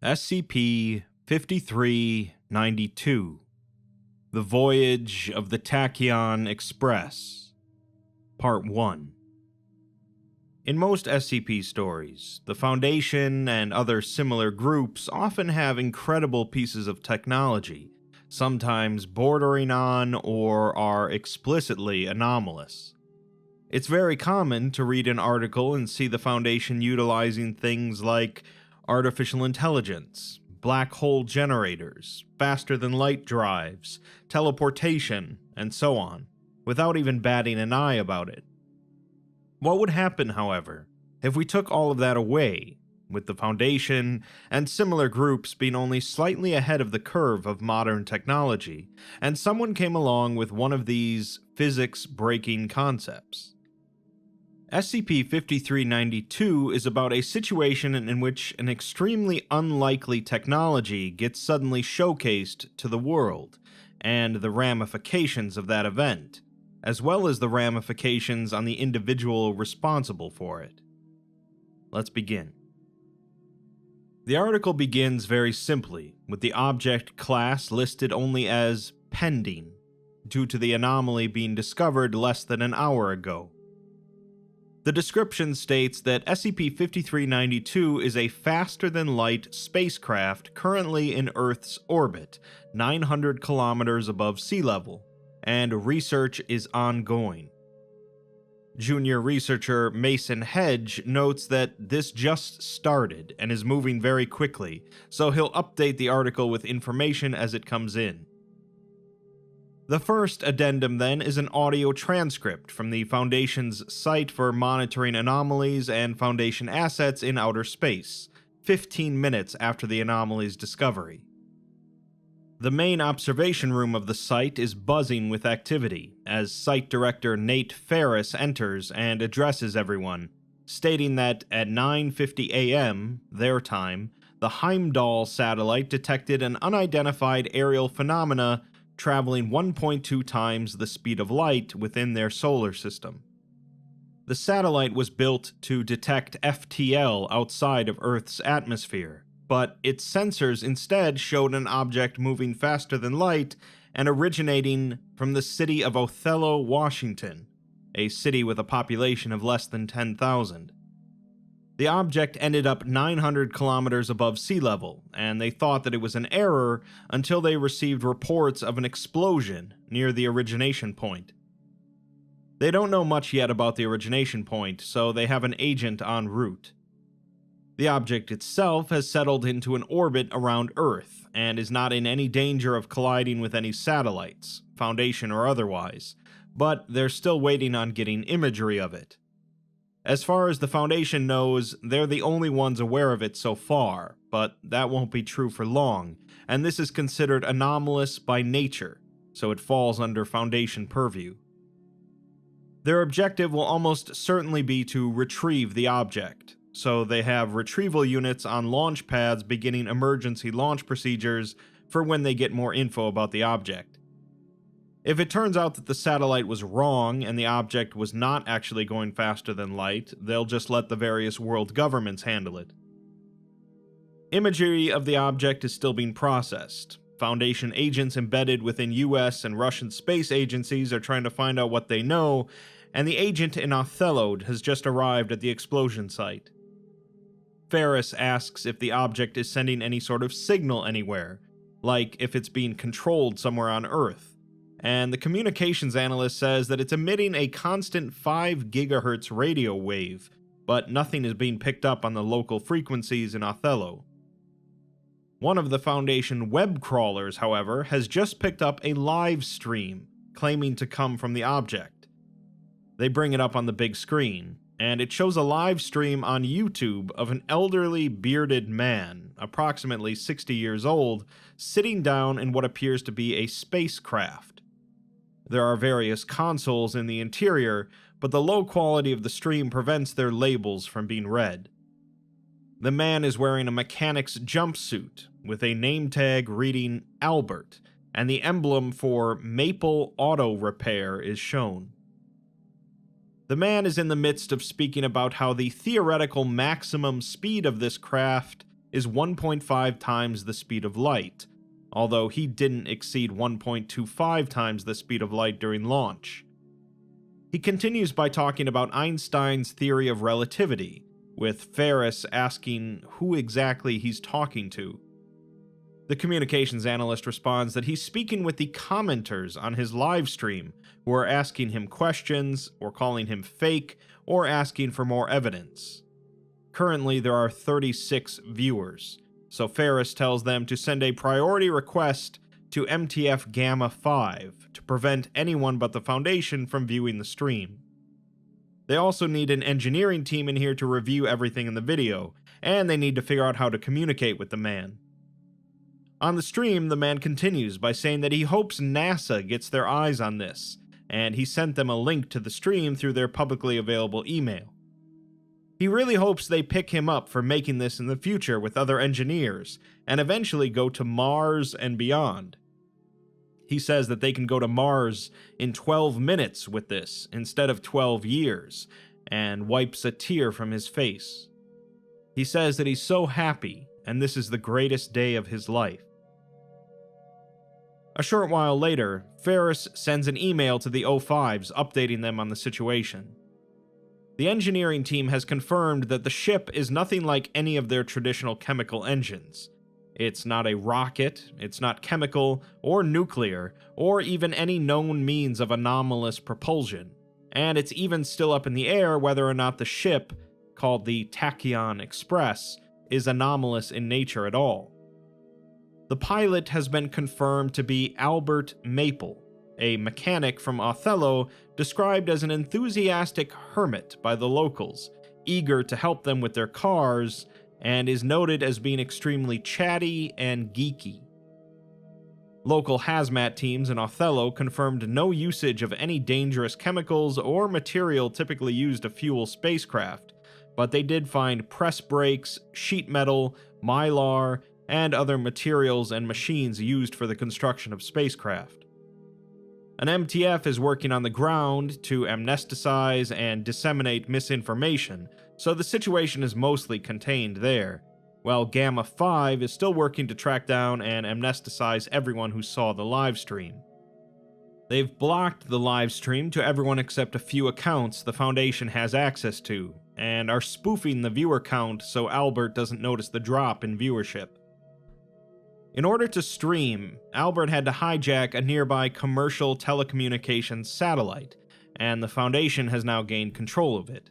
SCP-5392, The Voyage of the Tachyon Express, Part 1. In most SCP stories, the Foundation and other similar groups often have incredible pieces of technology, sometimes bordering on or are explicitly anomalous. It's very common to read an article and see the Foundation utilizing things like artificial intelligence, black hole generators, faster-than-light drives, teleportation, and so on, without even batting an eye about it. What would happen, however, if we took all of that away, with the Foundation and similar groups being only slightly ahead of the curve of modern technology, and someone came along with one of these physics-breaking concepts? SCP-5392 is about a situation in which an extremely unlikely technology gets suddenly showcased to the world, and the ramifications of that event, as well as the ramifications on the individual responsible for it. Let's begin. The article begins very simply, with the object class listed only as pending, due to the anomaly being discovered less than an hour ago. The description states that SCP-5392 is a faster-than-light spacecraft currently in Earth's orbit, 900 kilometers above sea level, and research is ongoing. Junior researcher Mason Hedge notes that this just started and is moving very quickly, so he'll update the article with information as it comes in. The first addendum, then, is an audio transcript from the Foundation's site for monitoring anomalies and Foundation assets in outer space, 15 minutes after the anomaly's discovery. The main observation room of the site is buzzing with activity, as Site Director Nate Ferris enters and addresses everyone, stating that at 9:50 a.m., their time, the Heimdall satellite detected an unidentified aerial phenomena traveling 1.2 times the speed of light within their solar system. The satellite was built to detect FTL outside of Earth's atmosphere, but its sensors instead showed an object moving faster than light and originating from the city of Othello, Washington, a city with a population of less than 10,000. The object ended up 900 kilometers above sea level, and they thought that it was an error until they received reports of an explosion near the origination point. They don't know much yet about the origination point, so they have an agent en route. The object itself has settled into an orbit around Earth, and is not in any danger of colliding with any satellites, Foundation or otherwise, but they're still waiting on getting imagery of it. As far as the Foundation knows, they're the only ones aware of it so far, but that won't be true for long, and this is considered anomalous by nature, so it falls under Foundation purview. Their objective will almost certainly be to retrieve the object, so they have retrieval units on launch pads beginning emergency launch procedures for when they get more info about the object. If it turns out that the satellite was wrong and the object was not actually going faster than light, they'll just let the various world governments handle it. Imagery of the object is still being processed. Foundation agents embedded within US and Russian space agencies are trying to find out what they know, and the agent in Othello has just arrived at the explosion site. Ferris asks if the object is sending any sort of signal anywhere, like if it's being controlled somewhere on Earth. And the communications analyst says that it's emitting a constant 5 GHz radio wave, but nothing is being picked up on the local frequencies in Othello. One of the Foundation web crawlers, however, has just picked up a live stream, claiming to come from the object. They bring it up on the big screen, and it shows a live stream on YouTube of an elderly, bearded man, approximately 60 years old, sitting down in what appears to be a spacecraft. There are various consoles in the interior, but the low quality of the stream prevents their labels from being read. The man is wearing a mechanic's jumpsuit, with a name tag reading Albert, and the emblem for Maple Auto Repair is shown. The man is in the midst of speaking about how the theoretical maximum speed of this craft is 1.5 times the speed of light, although he didn't exceed 1.25 times the speed of light during launch. He continues by talking about Einstein's theory of relativity, with Ferris asking who exactly he's talking to. The communications analyst responds that he's speaking with the commenters on his live stream, who are asking him questions, or calling him fake, or asking for more evidence. Currently, there are 36 viewers, so Ferris tells them to send a priority request to MTF Gamma 5 to prevent anyone but the Foundation from viewing the stream. They also need an engineering team in here to review everything in the video, and they need to figure out how to communicate with the man. On the stream, the man continues by saying that he hopes NASA gets their eyes on this, and he sent them a link to the stream through their publicly available email. He really hopes they pick him up for making this in the future with other engineers, and eventually go to Mars and beyond. He says that they can go to Mars in 12 minutes with this, instead of 12 years, and wipes a tear from his face. He says that he's so happy, and this is the greatest day of his life. A short while later, Ferris sends an email to the O5s updating them on the situation. The engineering team has confirmed that the ship is nothing like any of their traditional chemical engines. It's not a rocket, it's not chemical or nuclear, or even any known means of anomalous propulsion, and it's even still up in the air whether or not the ship, called the Tachyon Express, is anomalous in nature at all. The pilot has been confirmed to be Albert Maple, a mechanic from Othello described as an enthusiastic hermit by the locals, eager to help them with their cars, and is noted as being extremely chatty and geeky. Local hazmat teams in Othello confirmed no usage of any dangerous chemicals or material typically used to fuel spacecraft, but they did find press brakes, sheet metal, mylar, and other materials and machines used for the construction of spacecraft. An MTF is working on the ground to amnesticize and disseminate misinformation, so the situation is mostly contained there, while Gamma 5 is still working to track down and amnesticize everyone who saw the livestream. They've blocked the livestream to everyone except a few accounts the Foundation has access to, and are spoofing the viewer count so Albert doesn't notice the drop in viewership. In order to stream, Albert had to hijack a nearby commercial telecommunications satellite, and the Foundation has now gained control of it.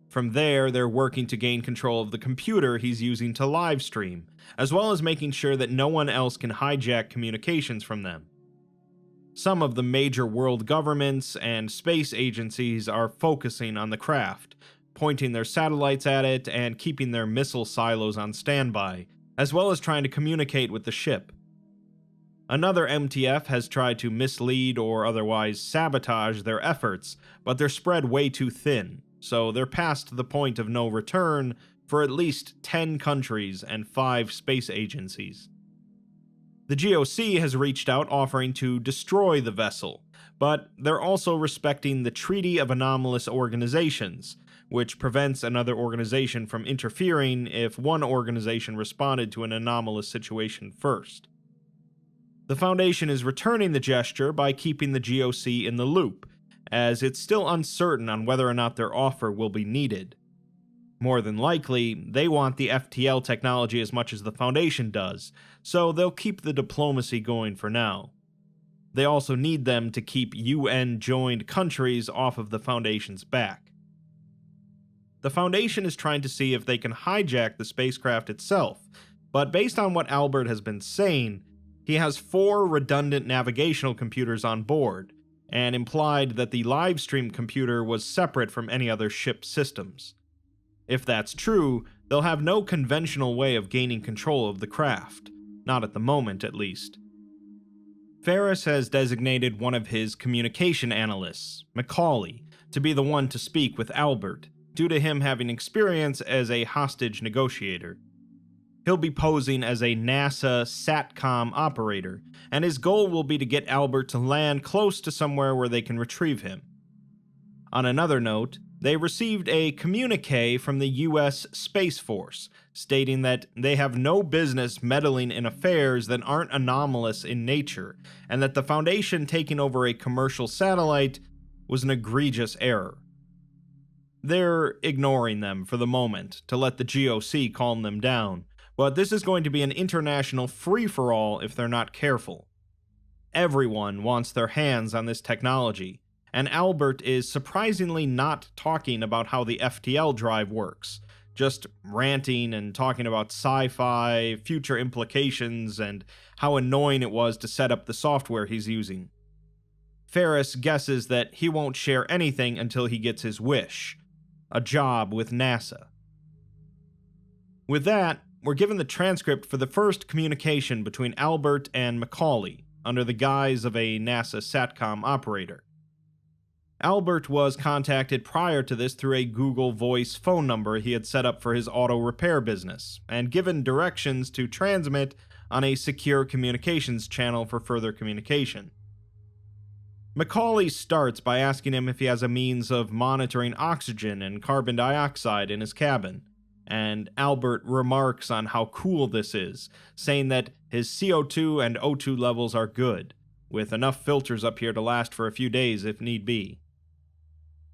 From there, they're working to gain control of the computer he's using to livestream, as well as making sure that no one else can hijack communications from them. Some of the major world governments and space agencies are focusing on the craft, pointing their satellites at it and keeping their missile silos on standby, as well as trying to communicate with the ship. Another MTF has tried to mislead or otherwise sabotage their efforts, but they're spread way too thin, so they're past the point of no return for at least 10 countries and 5 space agencies. The GOC has reached out offering to destroy the vessel, but they're also respecting the Treaty of Anomalous Organizations, which prevents another organization from interfering if one organization responded to an anomalous situation first. The Foundation is returning the gesture by keeping the GOC in the loop, as it's still uncertain on whether or not their offer will be needed. More than likely, they want the FTL technology as much as the Foundation does, so they'll keep the diplomacy going for now. They also need them to keep UN-joined countries off of the Foundation's back. The Foundation is trying to see if they can hijack the spacecraft itself, but based on what Albert has been saying, he has 4 redundant navigational computers on board, and implied that the livestream computer was separate from any other ship systems. If that's true, they'll have no conventional way of gaining control of the craft, not at the moment at least. Ferris has designated one of his communication analysts, McCawley, to be the one to speak with Albert, due to him having experience as a hostage negotiator. He'll be posing as a NASA SATCOM operator, and his goal will be to get Albert to land close to somewhere where they can retrieve him. On another note, They received a communique from the US Space Force stating that they have no business meddling in affairs that aren't anomalous in nature, and that the Foundation taking over a commercial satellite was an egregious error. They're ignoring them for the moment to let the GOC calm them down, but this is going to be an international free-for-all if they're not careful. Everyone wants their hands on this technology, and Albert is surprisingly not talking about how the FTL drive works, just ranting and talking about sci-fi, future implications, and how annoying it was to set up the software he's using. Ferris guesses that he won't share anything until he gets his wish, a job with NASA. With that, we're given the transcript for the first communication between Albert and McCawley, under the guise of a NASA SATCOM operator. Albert was contacted prior to this through a Google Voice phone number he had set up for his auto repair business, and given directions to transmit on a secure communications channel for further communication. McCawley starts by asking him if he has a means of monitoring oxygen and carbon dioxide in his cabin, and Albert remarks on how cool this is, saying that his CO2 and O2 levels are good, with enough filters up here to last for a few days if need be.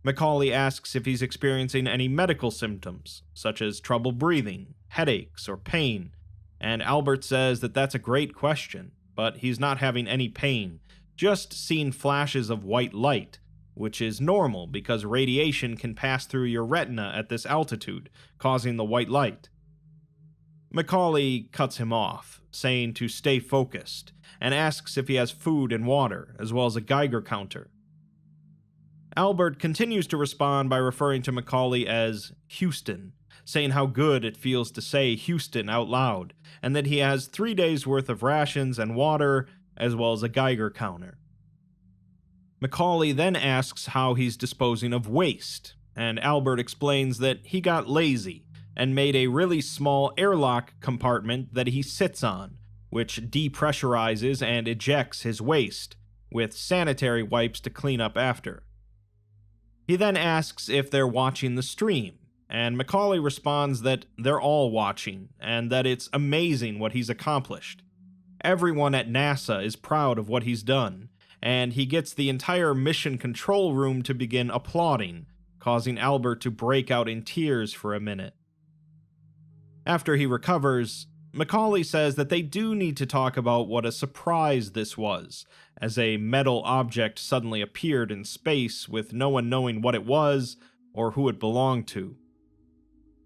McCawley asks if he's experiencing any medical symptoms, such as trouble breathing, headaches, or pain, and Albert says that that's a great question, but he's not having any pain, just seeing flashes of white light, which is normal because radiation can pass through your retina at this altitude, causing the white light. McCawley cuts him off, saying to stay focused, and asks if he has food and water, as well as a Geiger counter. Albert continues to respond by referring to McCawley as Houston, saying how good it feels to say Houston out loud, and that he has 3 days' worth of rations and water, as well as a Geiger counter. McCawley then asks how he's disposing of waste, and Albert explains that he got lazy and made a really small airlock compartment that he sits on, which depressurizes and ejects his waste, with sanitary wipes to clean up after. He then asks if they're watching the stream, and McCawley responds that they're all watching, and that it's amazing what he's accomplished. Everyone at NASA is proud of what he's done, and he gets the entire mission control room to begin applauding, causing Albert to break out in tears for a minute. After he recovers, McCawley says that they do need to talk about what a surprise this was, as a metal object suddenly appeared in space with no one knowing what it was or who it belonged to.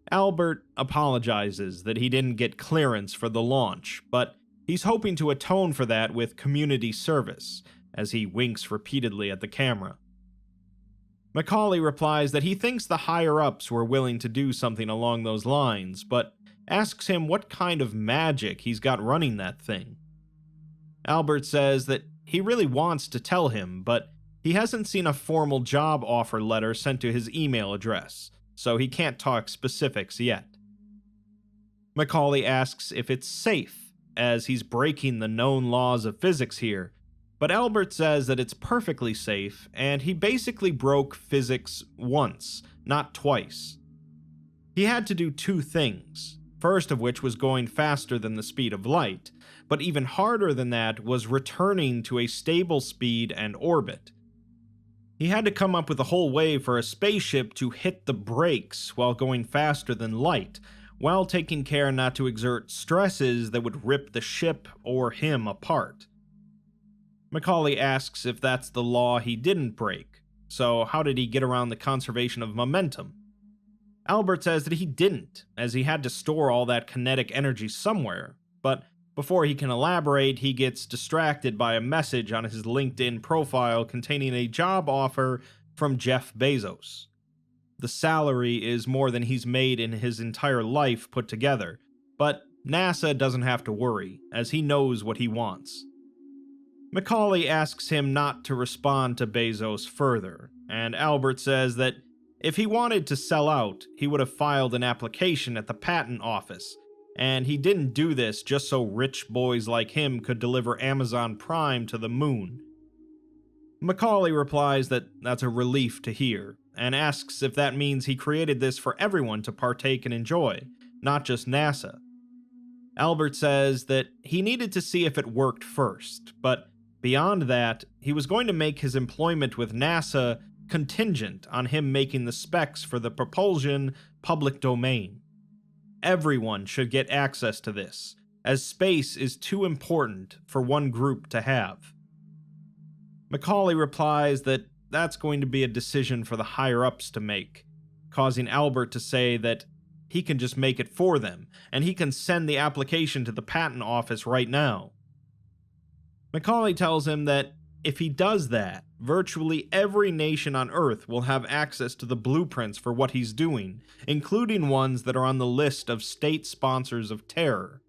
Albert apologizes that he didn't get clearance for the launch, but he's hoping to atone for that with community service, as he winks repeatedly at the camera. McCawley replies that he thinks the higher-ups were willing to do something along those lines, but asks him what kind of magic he's got running that thing. Albert says that he really wants to tell him, but he hasn't seen a formal job offer letter sent to his email address, so he can't talk specifics yet. McCawley asks if it's safe, as he's breaking the known laws of physics here, but Albert says that it's perfectly safe, and he basically broke physics once, not twice. He had to do 2 things, first of which was going faster than the speed of light, but even harder than that was returning to a stable speed and orbit. He had to come up with a whole way for a spaceship to hit the brakes while going faster than light, while taking care not to exert stresses that would rip the ship or him apart. McCawley asks if that's the law he didn't break, so how did he get around the conservation of momentum? Albert says that he didn't, as he had to store all that kinetic energy somewhere, but before he can elaborate, he gets distracted by a message on his LinkedIn profile containing a job offer from Jeff Bezos. The salary is more than he's made in his entire life put together, but NASA doesn't have to worry, as he knows what he wants. McCawley asks him not to respond to Bezos further, and Albert says that if he wanted to sell out, he would have filed an application at the patent office, and he didn't do this just so rich boys like him could deliver Amazon Prime to the moon. McCawley replies that that's a relief to hear, and asks if that means he created this for everyone to partake and enjoy, not just NASA. Albert says that he needed to see if it worked first, but beyond that, he was going to make his employment with NASA contingent on him making the specs for the propulsion public domain. Everyone should get access to this, as space is too important for one group to have. McCawley replies that that's going to be a decision for the higher-ups to make, causing Albert to say that he can just make it for them, and he can send the application to the patent office right now. McCawley tells him that if he does that, virtually every nation on Earth will have access to the blueprints for what he's doing, including ones that are on the list of state sponsors of terror.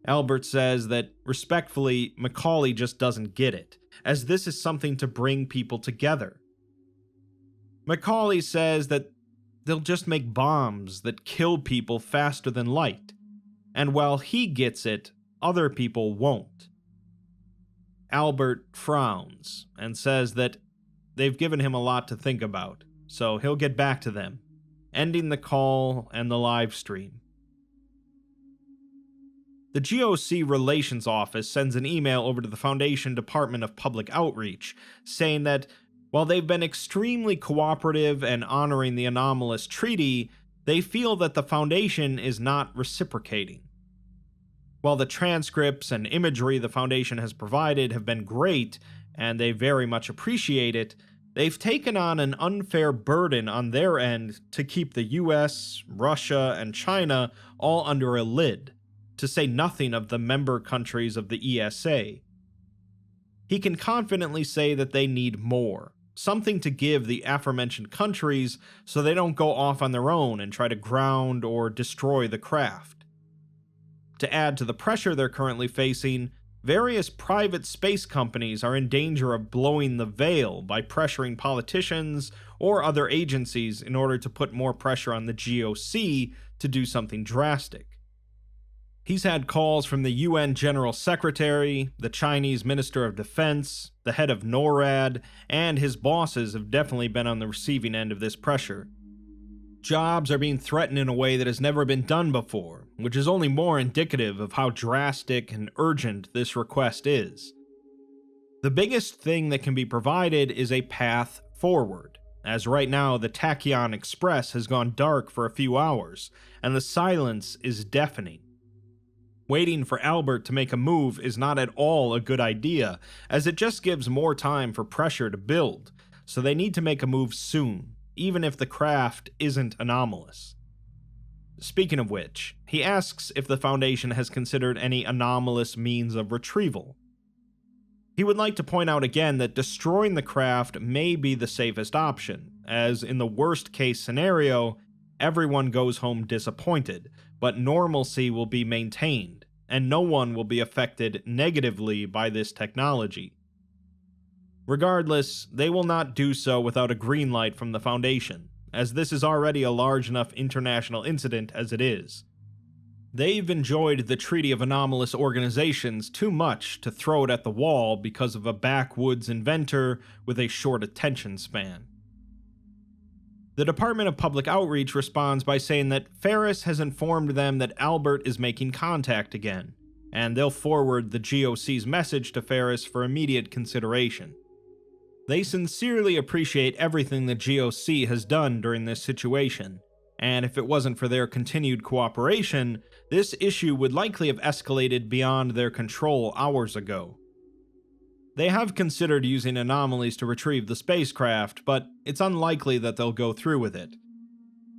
Albert says that, respectfully, McCawley just doesn't get it, as this is something to bring people together. McCawley says that they'll just make bombs that kill people faster than light, and while he gets it, other people won't. Albert frowns and says that they've given him a lot to think about, so he'll get back to them, ending the call and the live stream. The GOC Relations Office sends an email over to the Foundation Department of Public Outreach, saying that while they've been extremely cooperative and honoring the anomalous treaty, they feel that the Foundation is not reciprocating. While the transcripts and imagery the Foundation has provided have been great, and they very much appreciate it, they've taken on an unfair burden on their end to keep the US, Russia, and China all under a lid, to say nothing of the member countries of the ESA. He can confidently say that they need more, something to give the aforementioned countries so they don't go off on their own and try to ground or destroy the craft. To add to the pressure they're currently facing, various private space companies are in danger of blowing the veil by pressuring politicians or other agencies in order to put more pressure on the GOC to do something drastic. He's had calls from the UN General Secretary, the Chinese Minister of Defense, the head of NORAD, and his bosses have definitely been on the receiving end of this pressure. Jobs are being threatened in a way that has never been done before, which is only more indicative of how drastic and urgent this request is. The biggest thing that can be provided is a path forward, as right now the Tachyon Express has gone dark for a few hours, and the silence is deafening. Waiting for Albert to make a move is not at all a good idea, as it just gives more time for pressure to build, so they need to make a move soon, even if the craft isn't anomalous. Speaking of which, he asks if the Foundation has considered any anomalous means of retrieval. He would like to point out again that destroying the craft may be the safest option, as in the worst case scenario, everyone goes home disappointed, but normalcy will be maintained, and no one will be affected negatively by this technology. Regardless, they will not do so without a green light from the Foundation, as this is already a large enough international incident as it is. They've enjoyed the Treaty of Anomalous Organizations too much to throw it at the wall because of a backwoods inventor with a short attention span. The Department of Public Outreach responds by saying that Ferris has informed them that Albert is making contact again, and they'll forward the GOC's message to Ferris for immediate consideration. They sincerely appreciate everything the GOC has done during this situation, and if it wasn't for their continued cooperation, this issue would likely have escalated beyond their control hours ago. They have considered using anomalies to retrieve the spacecraft, but it's unlikely that they'll go through with it.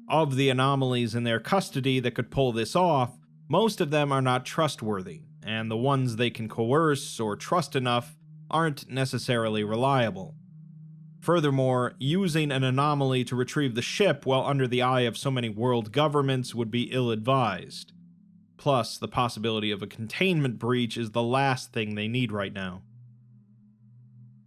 Of the anomalies in their custody that could pull this off, most of them are not trustworthy, and the ones they can coerce or trust enough aren't necessarily reliable. Furthermore, using an anomaly to retrieve the ship while under the eye of so many world governments would be ill-advised. Plus, the possibility of a containment breach is the last thing they need right now.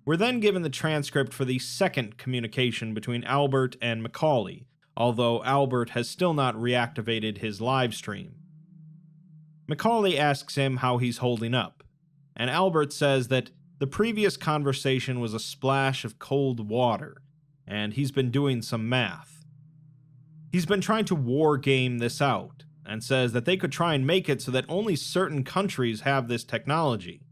We're then given the transcript for the second communication between Albert and McCawley, although Albert has still not reactivated his live stream. McCawley asks him how he's holding up, and Albert says that the previous conversation was a splash of cold water, and he's been doing some math. He's been trying to war game this out, and says that they could try and make it so that only certain countries have this technology.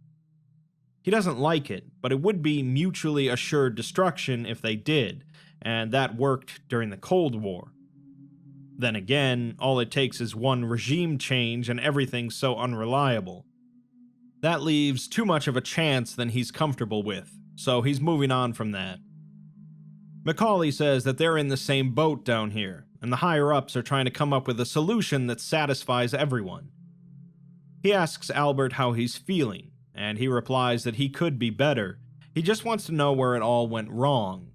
He doesn't like it, but it would be mutually assured destruction if they did, and that worked during the Cold War. Then again, all it takes is one regime change and everything's so unreliable. That leaves too much of a chance than he's comfortable with, so he's moving on from that. McCawley says that they're in the same boat down here, and the higher-ups are trying to come up with a solution that satisfies everyone. He asks Albert how he's feeling, and he replies that he could be better. He just wants to know where it all went wrong.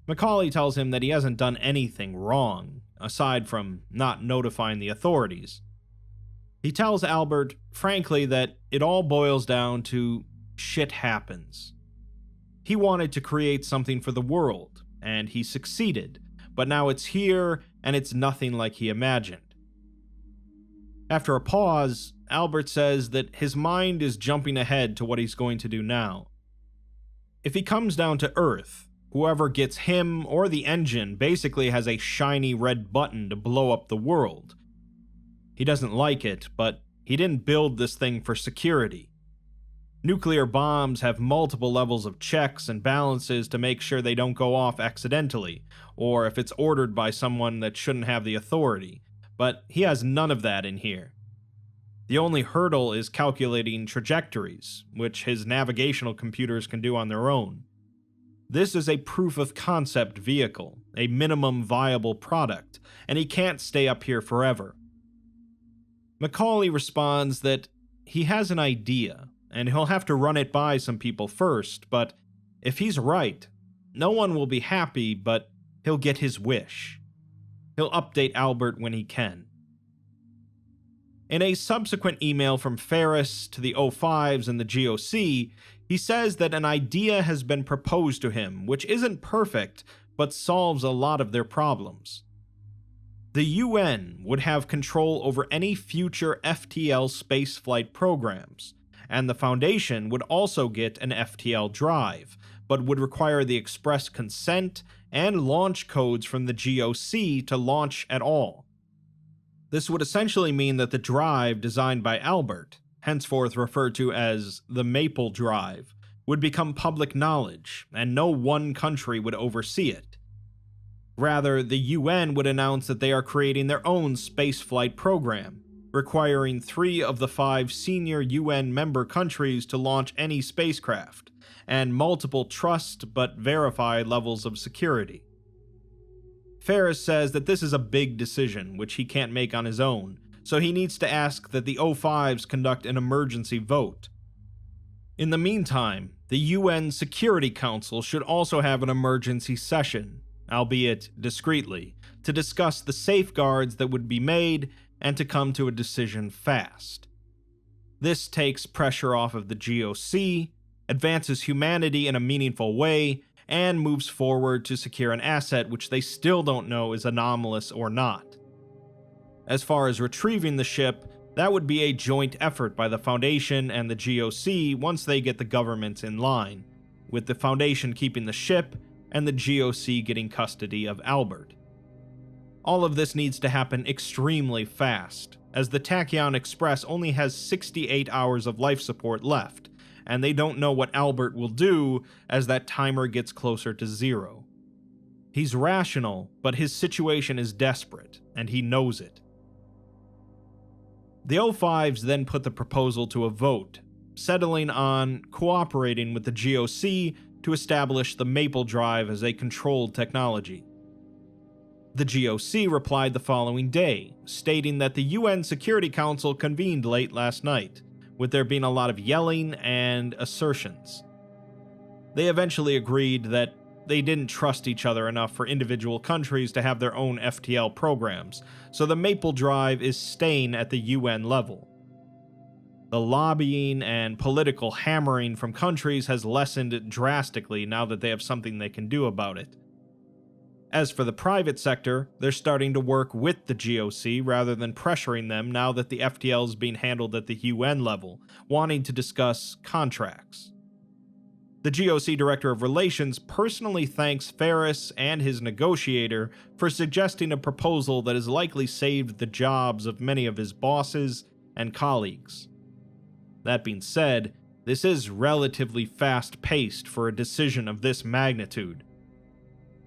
McCawley tells him that he hasn't done anything wrong, aside from not notifying the authorities. He tells Albert, frankly, that it all boils down to shit happens. He wanted to create something for the world, and he succeeded, but now it's here, and it's nothing like he imagined. After a pause, Albert says that his mind is jumping ahead to what he's going to do now. If he comes down to Earth, whoever gets him or the engine basically has a shiny red button to blow up the world. He doesn't like it, but he didn't build this thing for security. Nuclear bombs have multiple levels of checks and balances to make sure they don't go off accidentally, or if it's ordered by someone that shouldn't have the authority, but he has none of that in here. The only hurdle is calculating trajectories, which his navigational computers can do on their own. This is a proof-of-concept vehicle, a minimum viable product, and he can't stay up here forever. McCawley responds that he has an idea, and he'll have to run it by some people first, but if he's right, no one will be happy, but he'll get his wish. He'll update Albert when he can. In a subsequent email from Ferris to the O5s and the GOC, he says that an idea has been proposed to him, which isn't perfect, but solves a lot of their problems. The UN would have control over any future FTL spaceflight programs, and the Foundation would also get an FTL drive, but would require the express consent and launch codes from the GOC to launch at all. This would essentially mean that the drive designed by Albert, henceforth referred to as the Maple Drive, would become public knowledge, and no one country would oversee it. Rather, the UN would announce that they are creating their own spaceflight program, requiring 3 of the 5 senior UN member countries to launch any spacecraft, and multiple trust but verified levels of security. Ferris says that this is a big decision which he can't make on his own, so he needs to ask that the O5s conduct an emergency vote. In the meantime, the UN Security Council should also have an emergency session, albeit discreetly, to discuss the safeguards that would be made and to come to a decision fast. This takes pressure off of the GOC, advances humanity in a meaningful way, and moves forward to secure an asset which they still don't know is anomalous or not. As far as retrieving the ship, that would be a joint effort by the Foundation and the GOC once they get the governments in line, with the Foundation keeping the ship and the GOC getting custody of Albert. All of this needs to happen extremely fast, as the Tachyon Express only has 68 hours of life support left, and they don't know what Albert will do as that timer gets closer to 0. He's rational, but his situation is desperate, and he knows it. The O5s then put the proposal to a vote, settling on cooperating with the GOC to establish the Maple Drive as a controlled technology. The GOC replied the following day, stating that the UN Security Council convened late last night, with there being a lot of yelling and assertions. They eventually agreed that they didn't trust each other enough for individual countries to have their own FTL programs, so the Maple Drive is staying at the UN level. The lobbying and political hammering from countries has lessened drastically now that they have something they can do about it. As for the private sector, they're starting to work with the GOC rather than pressuring them now that the FTL is being handled at the UN level, wanting to discuss contracts. The GOC Director of Relations personally thanks Ferris and his negotiator for suggesting a proposal that has likely saved the jobs of many of his bosses and colleagues. That being said, this is relatively fast-paced for a decision of this magnitude.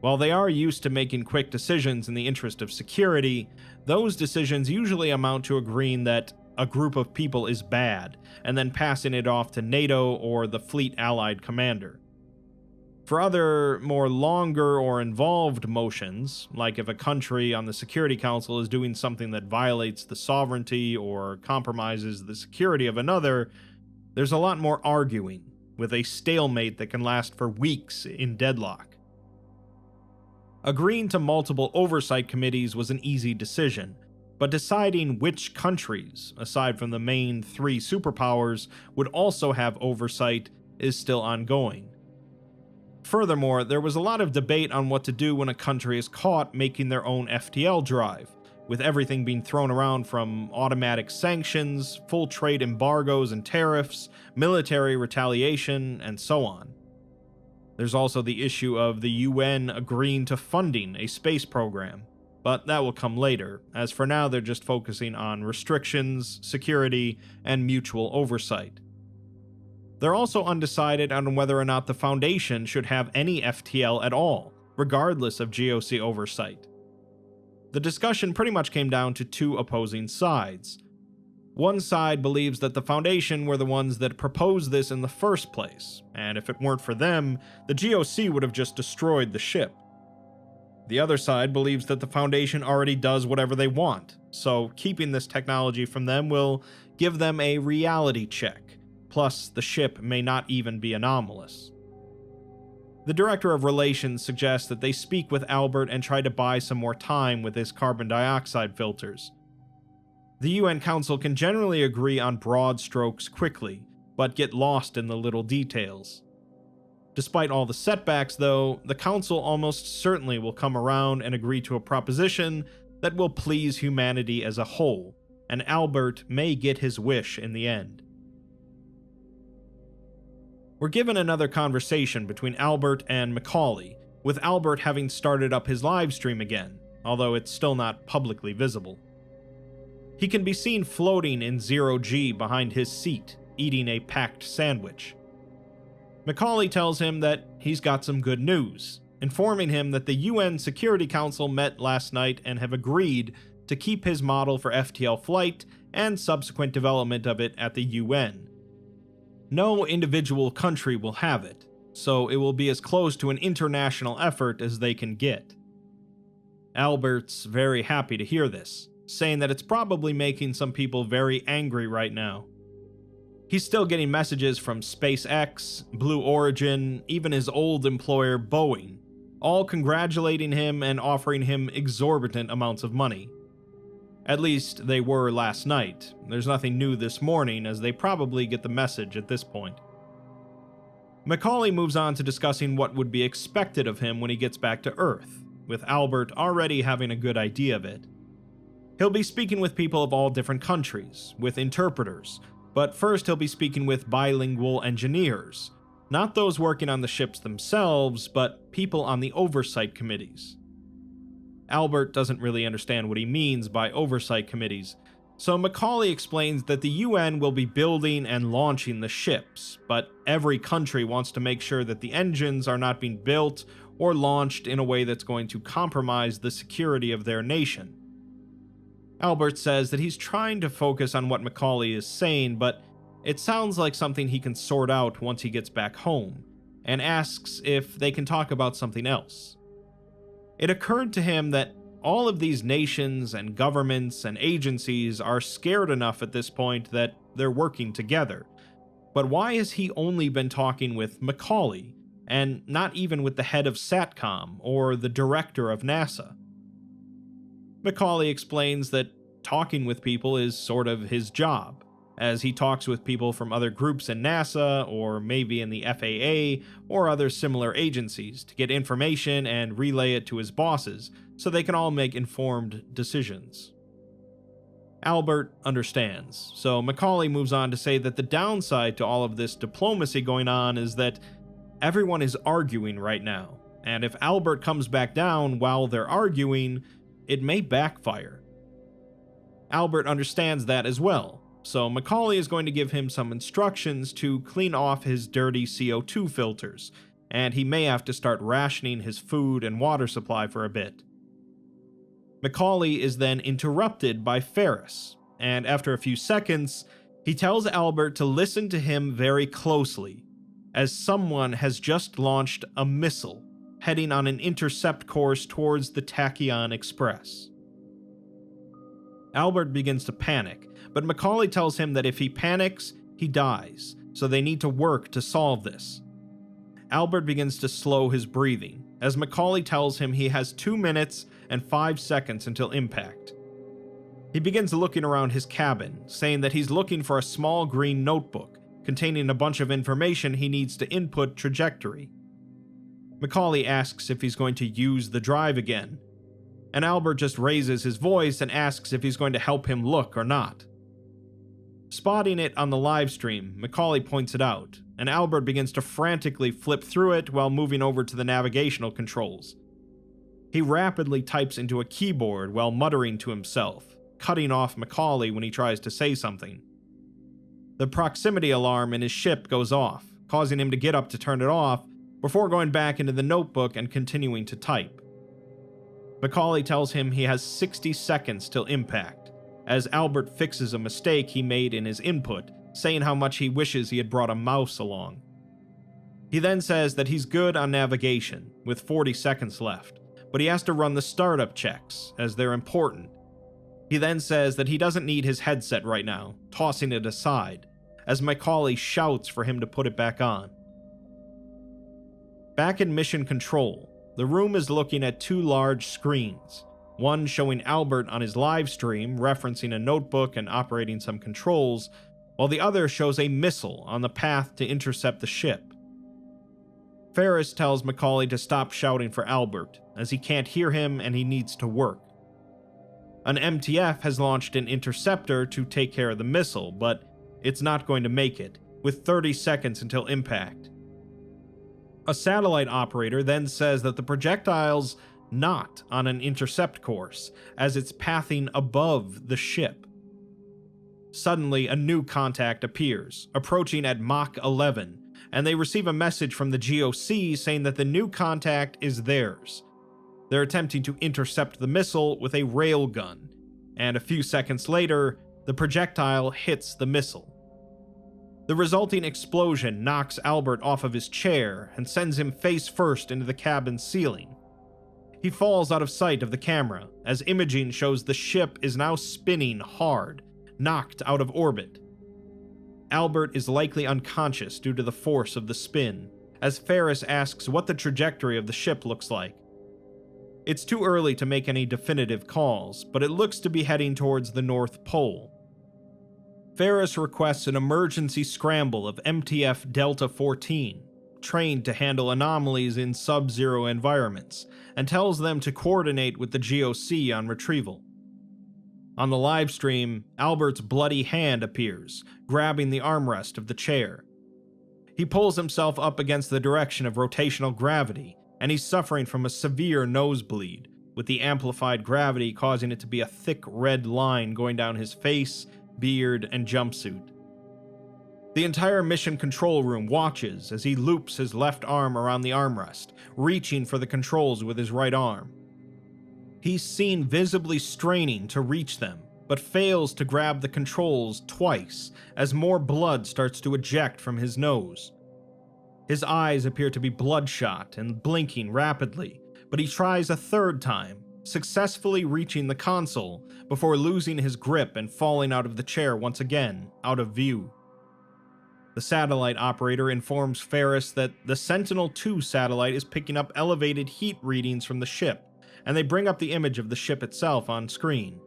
While they are used to making quick decisions in the interest of security, those decisions usually amount to agreeing that a group of people is bad, and then passing it off to NATO or the Fleet Allied Commander. For other, more longer or involved motions, like if a country on the Security Council is doing something that violates the sovereignty or compromises the security of another, there's a lot more arguing, with a stalemate that can last for weeks in deadlock. Agreeing to multiple oversight committees was an easy decision, but deciding which countries, aside from the main 3 superpowers, would also have oversight is still ongoing. Furthermore, there was a lot of debate on what to do when a country is caught making their own FTL drive, with everything being thrown around from automatic sanctions, full trade embargoes and tariffs, military retaliation, and so on. There's also the issue of the UN agreeing to funding a space program, but that will come later, as for now they're just focusing on restrictions, security, and mutual oversight. They're also undecided on whether or not the Foundation should have any FTL at all, regardless of GOC oversight. The discussion pretty much came down to 2 opposing sides. One side believes that the Foundation were the ones that proposed this in the first place, and if it weren't for them, the GOC would have just destroyed the ship. The other side believes that the Foundation already does whatever they want, so keeping this technology from them will give them a reality check, plus the ship may not even be anomalous. The Director of Relations suggests that they speak with Albert and try to buy some more time with his carbon dioxide filters. The UN Council can generally agree on broad strokes quickly, but get lost in the little details. Despite all the setbacks, though, the Council almost certainly will come around and agree to a proposition that will please humanity as a whole, and Albert may get his wish in the end. We're given another conversation between Albert and McCawley, with Albert having started up his live stream again, although it's still not publicly visible. He can be seen floating in 0G behind his seat, eating a packed sandwich. McCawley tells him that he's got some good news, informing him that the UN Security Council met last night and have agreed to keep his model for FTL flight and subsequent development of it at the UN. No individual country will have it, so it will be as close to an international effort as they can get. Albert's very happy to hear this, saying that it's probably making some people very angry right now. He's still getting messages from SpaceX, Blue Origin, even his old employer Boeing, all congratulating him and offering him exorbitant amounts of money. At least they were last night. There's nothing new this morning, as they probably get the message at this point. McCawley moves on to discussing what would be expected of him when he gets back to Earth, with Albert already having a good idea of it. He'll be speaking with people of all different countries, with interpreters, but first he'll be speaking with bilingual engineers, not those working on the ships themselves, but people on the oversight committees. Albert doesn't really understand what he means by oversight committees, so McCawley explains that the UN will be building and launching the ships, but every country wants to make sure that the engines are not being built or launched in a way that's going to compromise the security of their nation. Albert says that he's trying to focus on what McCawley is saying, but it sounds like something he can sort out once he gets back home, and asks if they can talk about something else. It occurred to him that all of these nations and governments and agencies are scared enough at this point that they're working together. But why has he only been talking with McCawley, and not even with the head of SATCOM or the director of NASA? McCawley explains that talking with people is sort of his job, as he talks with people from other groups in NASA, or maybe in the FAA, or other similar agencies to get information and relay it to his bosses, so they can all make informed decisions. Albert understands, so McCawley moves on to say that the downside to all of this diplomacy going on is that Everyone is arguing right now, and if Albert comes back down while they're arguing, it may backfire. Albert understands that as well, so McCawley is going to give him some instructions to clean off his dirty CO2 filters, and he may have to start rationing his food and water supply for a bit. McCawley is then interrupted by Ferris, and after a few seconds, he tells Albert to listen to him very closely, as someone has just launched a missile heading on an intercept course towards the Tachyon Express. Albert begins to panic, but McCawley tells him that if he panics, he dies, so they need to work to solve this. Albert begins to slow his breathing, as McCawley tells him he has 2 minutes and 5 seconds until impact. He begins looking around his cabin, saying that he's looking for a small green notebook containing a bunch of information he needs to input trajectory. McCawley asks if he's going to use the drive again, and Albert just raises his voice and asks if he's going to help him look or not. Spotting it on the livestream, McCawley points it out, and Albert begins to frantically flip through it while moving over to the navigational controls. He rapidly types into a keyboard while muttering to himself, cutting off McCawley when he tries to say something. The proximity alarm in his ship goes off, causing him to get up to turn it off before going back into the notebook and continuing to type. McCawley tells him he has 60 seconds till impact, as Albert fixes a mistake he made in his input, saying how much he wishes he had brought a mouse along. He then says that he's good on navigation, with 40 seconds left, but he has to run the startup checks, as they're important. He then says that he doesn't need his headset right now, tossing it aside, as McCawley shouts for him to put it back on. Back in Mission Control, the room is looking at 2 large screens, one showing Albert on his live stream referencing a notebook and operating some controls, while the other shows a missile on the path to intercept the ship. Ferris tells McCawley to stop shouting for Albert, as he can't hear him and he needs to work. An MTF has launched an interceptor to take care of the missile, but it's not going to make it, with 30 seconds until impact. A satellite operator then says that the projectile's not on an intercept course, as it's pathing above the ship. Suddenly, a new contact appears, approaching at Mach 11, and they receive a message from the GOC saying that the new contact is theirs. They're attempting to intercept the missile with a railgun, and a few seconds later, the projectile hits the missile. The resulting explosion knocks Albert off of his chair and sends him face first into the cabin ceiling. He falls out of sight of the camera, as imaging shows the ship is now spinning hard, knocked out of orbit. Albert is likely unconscious due to the force of the spin, as Ferris asks what the trajectory of the ship looks like. It's too early to make any definitive calls, but it looks to be heading towards the North Pole. Ferris requests an emergency scramble of MTF Delta 14, trained to handle anomalies in sub-zero environments, and tells them to coordinate with the GOC on retrieval. On the livestream, Albert's bloody hand appears, grabbing the armrest of the chair. He pulls himself up against the direction of rotational gravity, and he's suffering from a severe nosebleed, with the amplified gravity causing it to be a thick red line going down his face, beard, and jumpsuit. The entire mission control room watches as he loops his left arm around the armrest, reaching for the controls with his right arm. He's seen visibly straining to reach them, but fails to grab the controls twice as more blood starts to eject from his nose. His eyes appear to be bloodshot and blinking rapidly, but he tries a third time, successfully reaching the console before losing his grip and falling out of the chair once again, out of view. The satellite operator informs Ferris that the Sentinel-2 satellite is picking up elevated heat readings from the ship, and they bring up the image of the ship itself on screen.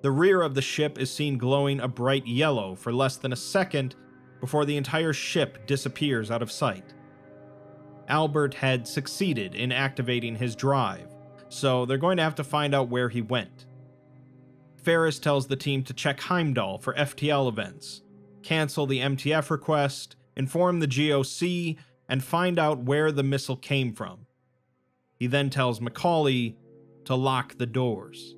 The rear of the ship is seen glowing a bright yellow for less than a second before the entire ship disappears out of sight. Albert had succeeded in activating his drive, so they're going to have to find out where he went. Ferris tells the team to check Heimdall for FTL events, cancel the MTF request, inform the GOC, and find out where the missile came from. He then tells McCawley to lock the doors.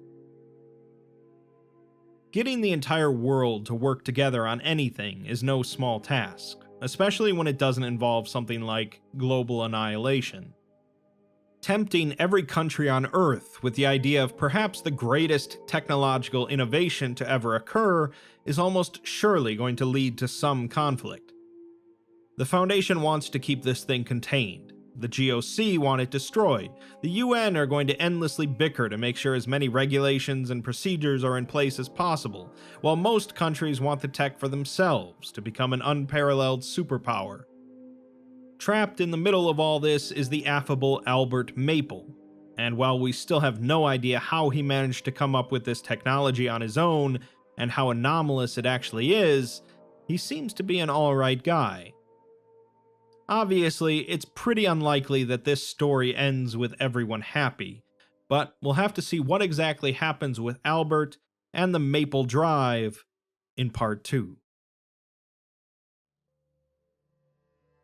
Getting the entire world to work together on anything is no small task, especially when it doesn't involve something like global annihilation. Tempting every country on Earth with the idea of perhaps the greatest technological innovation to ever occur is almost surely going to lead to some conflict. The Foundation wants to keep this thing contained. The GOC want it destroyed. The UN are going to endlessly bicker to make sure as many regulations and procedures are in place as possible, while most countries want the tech for themselves to become an unparalleled superpower. Trapped in the middle of all this is the affable Albert Maple, and while we still have no idea how he managed to come up with this technology on his own and how anomalous it actually is, he seems to be an alright guy. Obviously, it's pretty unlikely that this story ends with everyone happy, but we'll have to see what exactly happens with Albert and the Maple Drive in Part 2.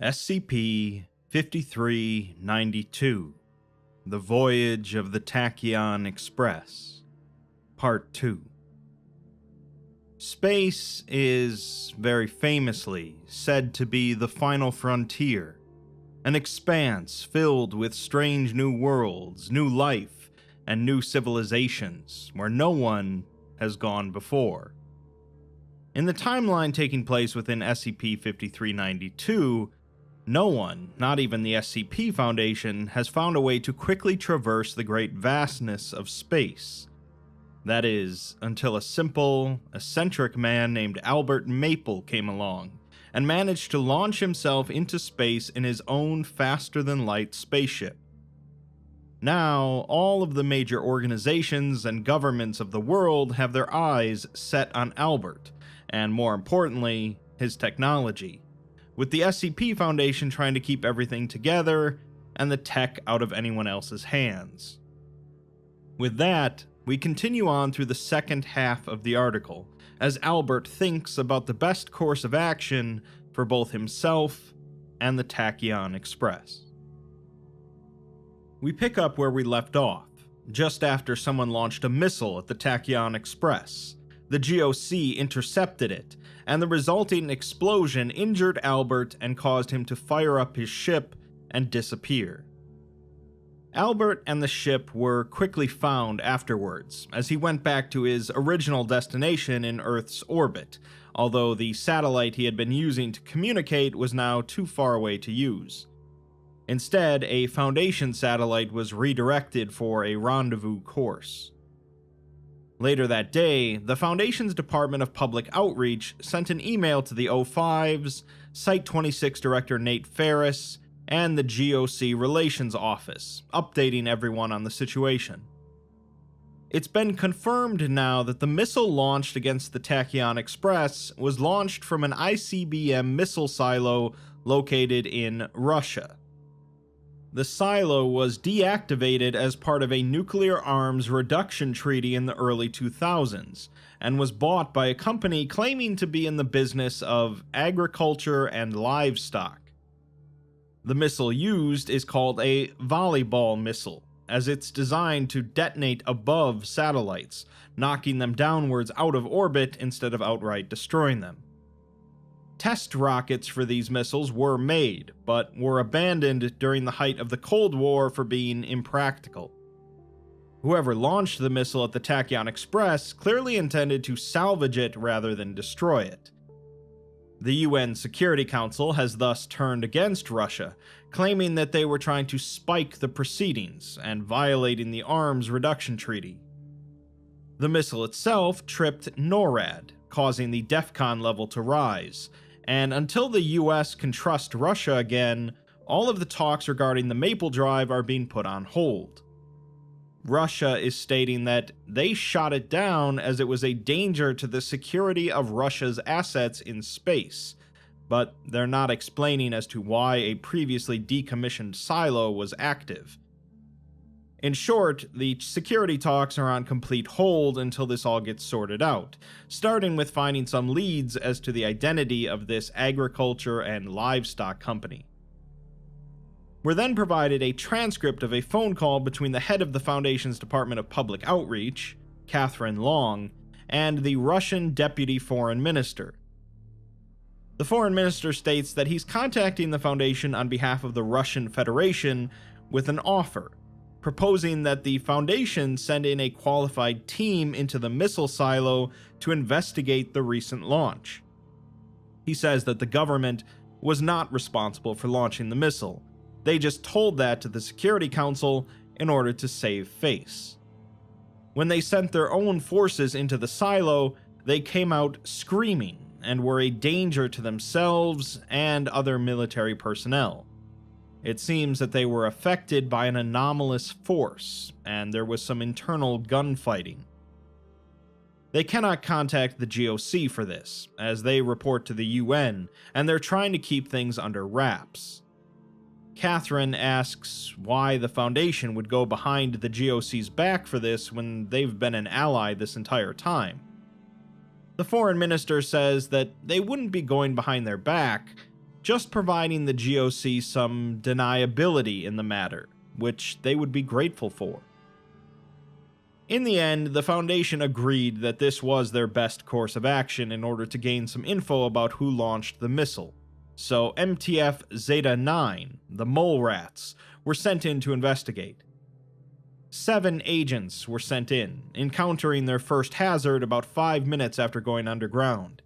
SCP-5392, The Voyage of the Tachyon Express, Part 2. Space is, very famously, said to be the final frontier, an expanse filled with strange new worlds, new life, and new civilizations where no one has gone before. In the timeline taking place within SCP-5392, no one, not even the SCP Foundation, has found a way to quickly traverse the great vastness of space. That is, until a simple, eccentric man named Albert Maple came along, and managed to launch himself into space in his own faster-than-light spaceship. Now, all of the major organizations and governments of the world have their eyes set on Albert, and more importantly, his technology, with the SCP Foundation trying to keep everything together and the tech out of anyone else's hands. With that, we continue on through the second half of the article, as Albert thinks about the best course of action for both himself and the Tachyon Express. We pick up where we left off, just after someone launched a missile at the Tachyon Express. The GOC intercepted it, and the resulting explosion injured Albert and caused him to fire up his ship and disappear. Albert and the ship were quickly found afterwards, as he went back to his original destination in Earth's orbit, although the satellite he had been using to communicate was now too far away to use. Instead, a Foundation satellite was redirected for a rendezvous course. Later that day, the Foundation's Department of Public Outreach sent an email to the O5s, Site-26 Director Nate Ferris, and the GOC Relations Office, updating everyone on the situation. It's been confirmed now that the missile launched against the Tachyon Express was launched from an ICBM missile silo located in Russia. The silo was deactivated as part of a nuclear arms reduction treaty in the early 2000s, and was bought by a company claiming to be in the business of agriculture and livestock. The missile used is called a volleyball missile, as it's designed to detonate above satellites, knocking them downwards out of orbit instead of outright destroying them. Test rockets for these missiles were made, but were abandoned during the height of the Cold War for being impractical. Whoever launched the missile at the Tachyon Express clearly intended to salvage it rather than destroy it. The UN Security Council has thus turned against Russia, claiming that they were trying to spike the proceedings and violating the Arms Reduction Treaty. The missile itself tripped NORAD, causing the DEFCON level to rise, and until the US can trust Russia again, all of the talks regarding the Maple Drive are being put on hold. Russia is stating that they shot it down as it was a danger to the security of Russia's assets in space, but they're not explaining as to why a previously decommissioned silo was active. In short, the security talks are on complete hold until this all gets sorted out, starting with finding some leads as to the identity of this agriculture and livestock company. We're then provided a transcript of a phone call between the head of the Foundation's Department of Public Outreach, Catherine Long, and the Russian Deputy Foreign Minister. The Foreign Minister states that he's contacting the Foundation on behalf of the Russian Federation with an offer, proposing that the Foundation send in a qualified team into the missile silo to investigate the recent launch. He says that the government was not responsible for launching the missile. They just told that to the Security Council in order to save face. When they sent their own forces into the silo, they came out screaming and were a danger to themselves and other military personnel. It seems that they were affected by an anomalous force, and there was some internal gunfighting. They cannot contact the GOC for this, as they report to the UN, and they're trying to keep things under wraps. Catherine asks why the Foundation would go behind the GOC's back for this when they've been an ally this entire time. The Foreign Minister says that they wouldn't be going behind their back, just providing the GOC some deniability in the matter, which they would be grateful for. In the end, the Foundation agreed that this was their best course of action in order to gain some info about who launched the missile. So MTF Zeta 9, the mole rats, were sent in to investigate. 7 agents were sent in, encountering their first hazard about 5 minutes after going underground.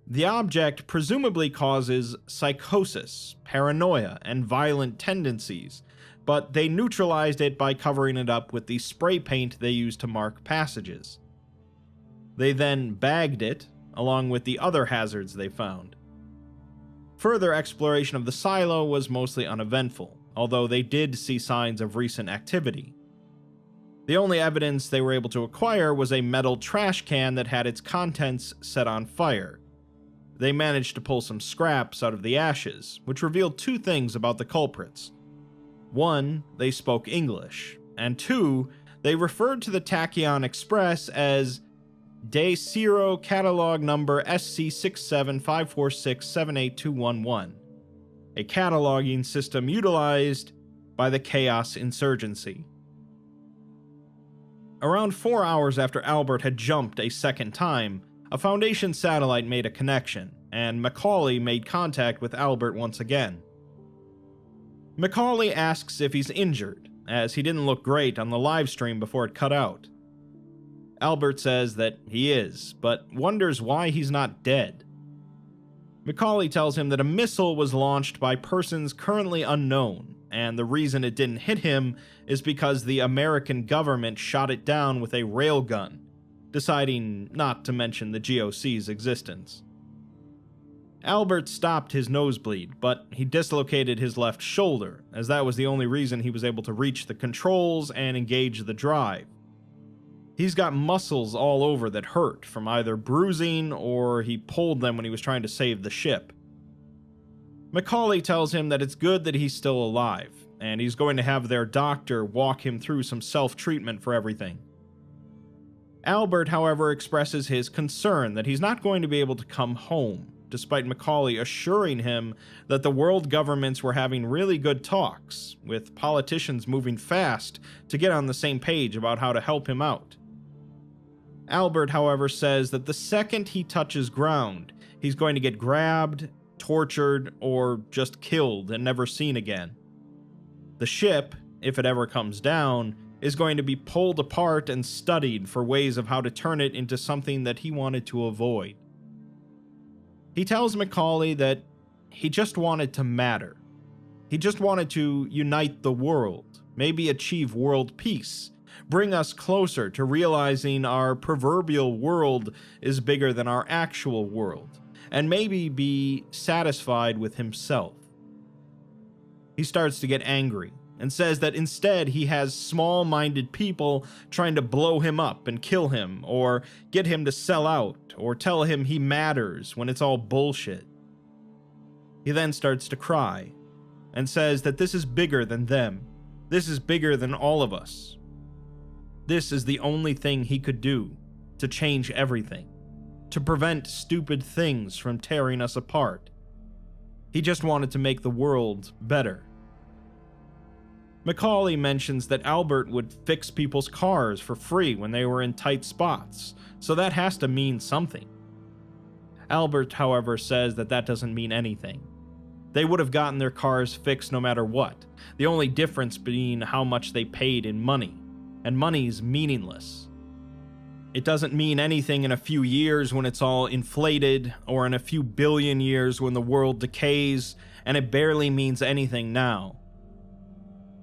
The object presumably causes psychosis, paranoia, and violent tendencies, but they neutralized it by covering it up with the spray paint they used to mark passages. They then bagged it, along with the other hazards they found. Further exploration of the silo was mostly uneventful, although they did see signs of recent activity. The only evidence they were able to acquire was a metal trash can that had its contents set on fire. They managed to pull some scraps out of the ashes, which revealed 2 things about the culprits. 1, they spoke English, and 2, they referred to the Tachyon Express as Day 0 Catalog Number SC67546782111, a cataloging system utilized by the Chaos Insurgency. Around 4 hours after Albert had jumped a second time, a Foundation satellite made a connection, and McCawley made contact with Albert once again. McCawley asks if he's injured, as he didn't look great on the live stream before it cut out. Albert says that he is, but wonders why he's not dead. McCawley tells him that a missile was launched by persons currently unknown, and the reason it didn't hit him is because the American government shot it down with a railgun, deciding not to mention the GOC's existence. Albert stopped his nosebleed, but he dislocated his left shoulder, as that was the only reason he was able to reach the controls and engage the drive. He's got muscles all over that hurt from either bruising or he pulled them when he was trying to save the ship. McCawley tells him that it's good that he's still alive, and he's going to have their doctor walk him through some self-treatment for everything. Albert, however, expresses his concern that he's not going to be able to come home, despite McCawley assuring him that the world governments were having really good talks, with politicians moving fast to get on the same page about how to help him out. Albert, however, says that the second he touches ground, he's going to get grabbed, tortured, or just killed and never seen again. The ship, if it ever comes down, is going to be pulled apart and studied for ways of how to turn it into something that he wanted to avoid. He tells McCawley that he just wanted to matter. He just wanted to unite the world, maybe achieve world peace, bring us closer to realizing our proverbial world is bigger than our actual world, and maybe be satisfied with himself. He starts to get angry and says that instead he has small-minded people trying to blow him up and kill him, or get him to sell out, or tell him he matters when it's all bullshit. He then starts to cry, and says that this is bigger than them. This is bigger than all of us. This is the only thing he could do to change everything, to prevent stupid things from tearing us apart. He just wanted to make the world better. McCawley mentions that Albert would fix people's cars for free when they were in tight spots, so that has to mean something. Albert, however, says that that doesn't mean anything. They would have gotten their cars fixed no matter what, the only difference being how much they paid in money, and money's meaningless. It doesn't mean anything in a few years when it's all inflated, or in a few billion years when the world decays, and it barely means anything now.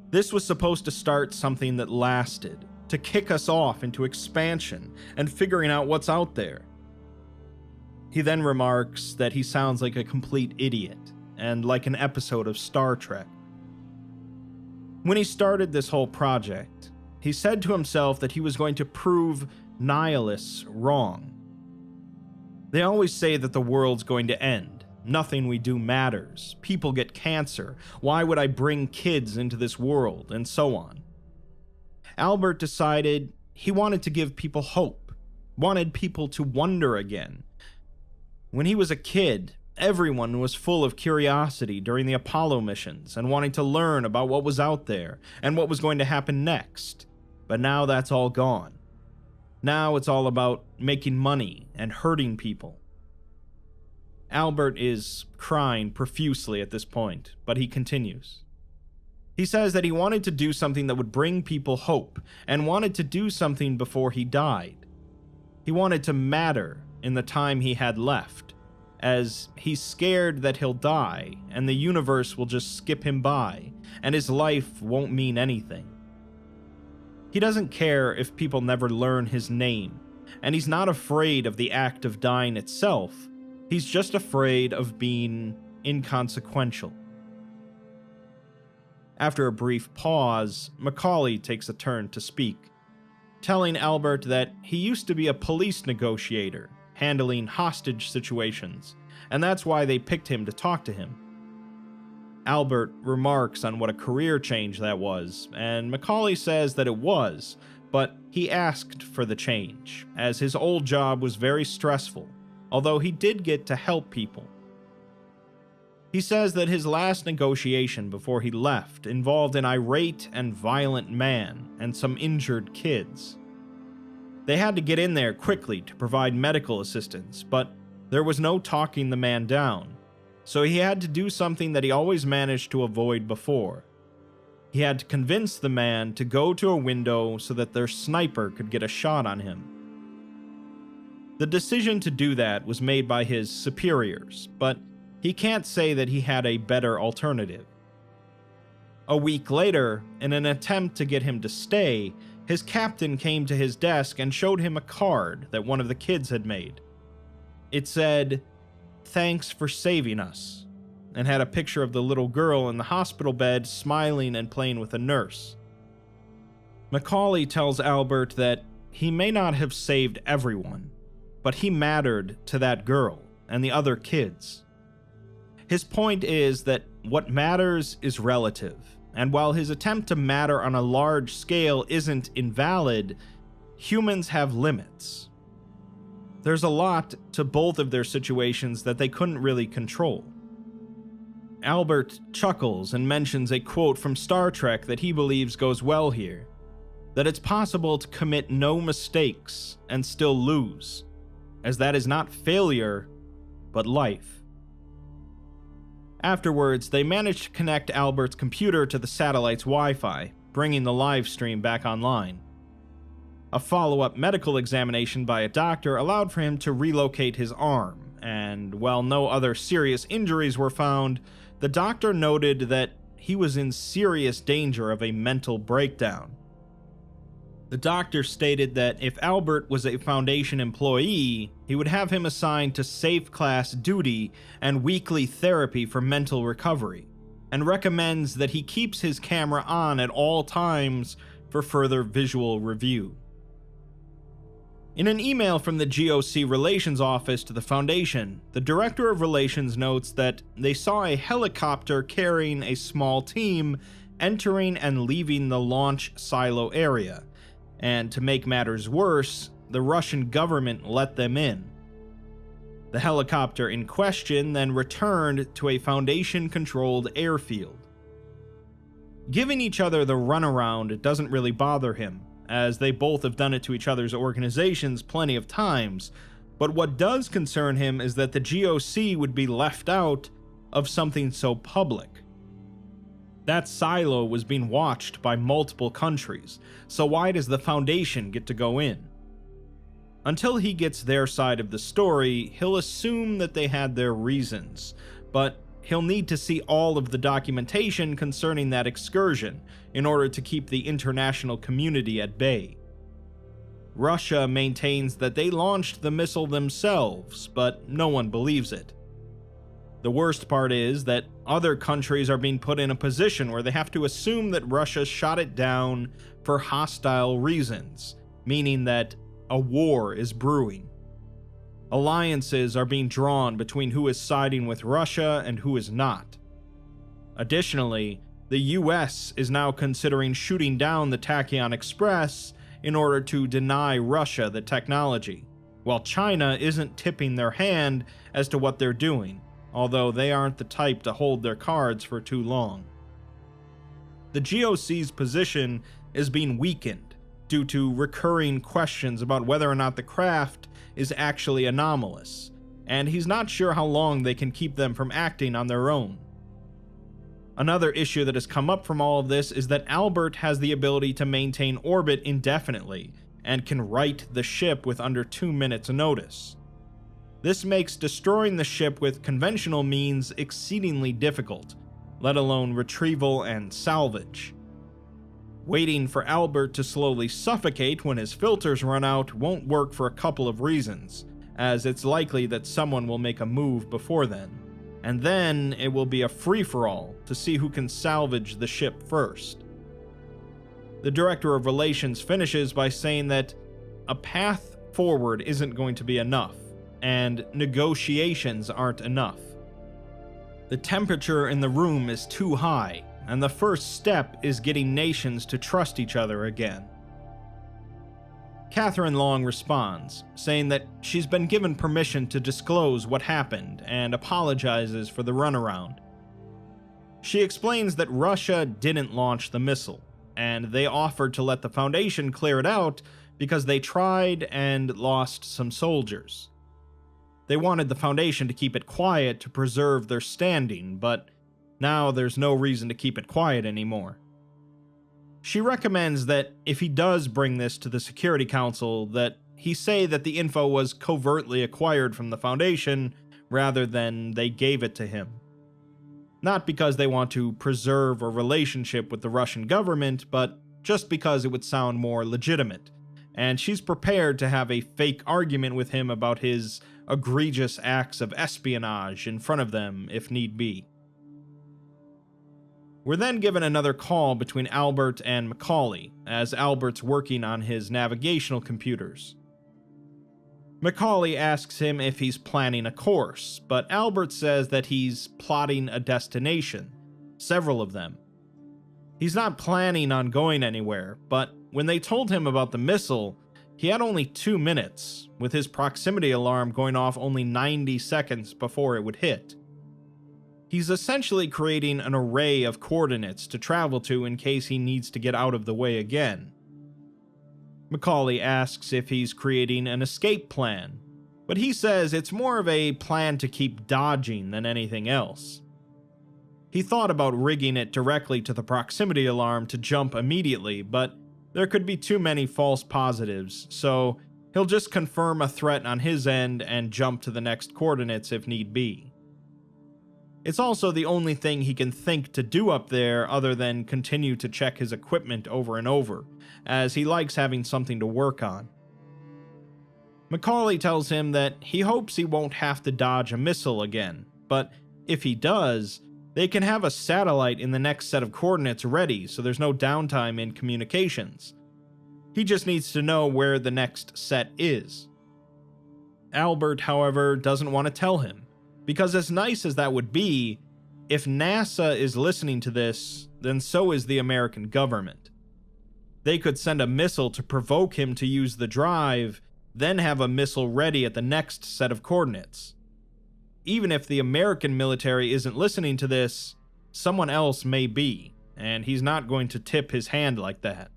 This was supposed to start something that lasted, to kick us off into expansion and figuring out what's out there. He then remarks that he sounds like a complete idiot, and like an episode of Star Trek. When he started this whole project, he said to himself that he was going to prove nihilists wrong. They always say that the world's going to end. Nothing we do matters. People get cancer. Why would I bring kids into this world? And so on. Albert decided he wanted to give people hope, wanted people to wonder again. When he was a kid, everyone was full of curiosity during the Apollo missions and wanting to learn about what was out there and what was going to happen next. But now that's all gone. Now it's all about making money and hurting people. Albert is crying profusely at this point, but he continues. He says that he wanted to do something that would bring people hope and wanted to do something before he died. He wanted to matter in the time he had left, as he's scared that he'll die and the universe will just skip him by and his life won't mean anything. He doesn't care if people never learn his name, and he's not afraid of the act of dying itself. He's just afraid of being inconsequential. After a brief pause, McCawley takes a turn to speak, telling Albert that he used to be a police negotiator, handling hostage situations, and that's why they picked him to talk to him. Albert remarks on what a career change that was, and McCawley says that it was, but he asked for the change, as his old job was very stressful, although he did get to help people. He says that his last negotiation before he left involved an irate and violent man and some injured kids. They had to get in there quickly to provide medical assistance, but there was no talking the man down, so he had to do something that he always managed to avoid before. He had to convince the man to go to a window so that their sniper could get a shot on him. The decision to do that was made by his superiors, but he can't say that he had a better alternative. A week later, in an attempt to get him to stay, his captain came to his desk and showed him a card that one of the kids had made. It said, "Thanks for saving us," and had a picture of the little girl in the hospital bed smiling and playing with a nurse. McCawley tells Albert that he may not have saved everyone, but he mattered to that girl and the other kids. His point is that what matters is relative, and while his attempt to matter on a large scale isn't invalid, humans have limits. There's a lot to both of their situations that they couldn't really control. Albert chuckles and mentions a quote from Star Trek that he believes goes well here, that it's possible to commit no mistakes and still lose, as that is not failure, but life. Afterwards, they managed to connect Albert's computer to the satellite's Wi-Fi, bringing the live stream back online. A follow-up medical examination by a doctor allowed for him to relocate his arm, and while no other serious injuries were found, the doctor noted that he was in serious danger of a mental breakdown. The doctor stated that if Albert was a Foundation employee, he would have him assigned to safe class duty and weekly therapy for mental recovery, and recommends that he keeps his camera on at all times for further visual review. In an email from the GOC Relations Office to the Foundation, the Director of Relations notes that they saw a helicopter carrying a small team entering and leaving the launch silo area, and to make matters worse, the Russian government let them in. The helicopter in question then returned to a Foundation-controlled airfield. Giving each other the runaround doesn't really bother him, as they both have done it to each other's organizations plenty of times, but what does concern him is that the GOC would be left out of something so public. That silo was being watched by multiple countries, so why does the Foundation get to go in? Until he gets their side of the story, he'll assume that they had their reasons, but he'll need to see all of the documentation concerning that excursion in order to keep the international community at bay. Russia maintains that they launched the missile themselves, but no one believes it. The worst part is that other countries are being put in a position where they have to assume that Russia shot it down for hostile reasons, meaning that a war is brewing. Alliances are being drawn between who is siding with Russia and who is not. Additionally, the US is now considering shooting down the Tachyon Express in order to deny Russia the technology, while China isn't tipping their hand as to what they're doing, although they aren't the type to hold their cards for too long. The GOC's position is being weakened due to recurring questions about whether or not the craft is actually anomalous, and he's not sure how long they can keep them from acting on their own. Another issue that has come up from all of this is that Albert has the ability to maintain orbit indefinitely, and can right the ship with under 2 minutes notice. This makes destroying the ship with conventional means exceedingly difficult, let alone retrieval and salvage. Waiting for Albert to slowly suffocate when his filters run out won't work for a couple of reasons, as it's likely that someone will make a move before then, and then it will be a free-for-all to see who can salvage the ship first. The Director of Relations finishes by saying that a path forward isn't going to be enough, and negotiations aren't enough. The temperature in the room is too high, and the first step is getting nations to trust each other again. Catherine Long responds, saying that she's been given permission to disclose what happened and apologizes for the runaround. She explains that Russia didn't launch the missile, and they offered to let the Foundation clear it out because they tried and lost some soldiers. They wanted the Foundation to keep it quiet to preserve their standing, but now there's no reason to keep it quiet anymore. She recommends that if he does bring this to the Security Council, that he say that the info was covertly acquired from the Foundation rather than they gave it to him. Not because they want to preserve a relationship with the Russian government, but just because it would sound more legitimate, and she's prepared to have a fake argument with him about his egregious acts of espionage in front of them if need be. We're then given another call between Albert and McCawley, as Albert's working on his navigational computers. McCawley asks him if he's planning a course, but Albert says that he's plotting a destination, several of them. He's not planning on going anywhere, but when they told him about the missile, he had only 2 minutes, with his proximity alarm going off only 90 seconds before it would hit. He's essentially creating an array of coordinates to travel to in case he needs to get out of the way again. McCawley asks if he's creating an escape plan, but he says it's more of a plan to keep dodging than anything else. He thought about rigging it directly to the proximity alarm to jump immediately, but there could be too many false positives, so he'll just confirm a threat on his end and jump to the next coordinates if need be. It's also the only thing he can think to do up there other than continue to check his equipment over and over, as he likes having something to work on. McCawley tells him that he hopes he won't have to dodge a missile again, but if he does, they can have a satellite in the next set of coordinates ready so there's no downtime in communications. He just needs to know where the next set is. Albert, however, doesn't want to tell him, because as nice as that would be, if NASA is listening to this, then so is the American government. They could send a missile to provoke him to use the drive, then have a missile ready at the next set of coordinates. Even if the American military isn't listening to this, someone else may be, and he's not going to tip his hand like that.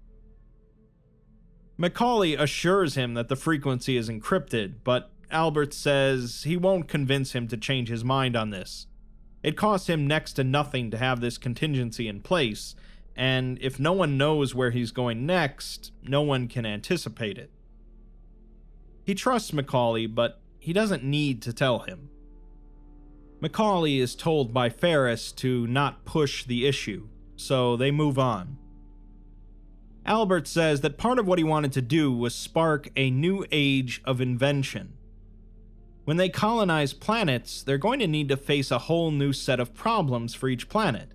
McCawley assures him that the frequency is encrypted, but Albert says he won't convince him to change his mind on this. It costs him next to nothing to have this contingency in place, and if no one knows where he's going next, no one can anticipate it. He trusts McCawley, but he doesn't need to tell him. McCawley is told by Ferris to not push the issue, so they move on. Albert says that part of what he wanted to do was spark a new age of invention. When they colonize planets, they're going to need to face a whole new set of problems for each planet.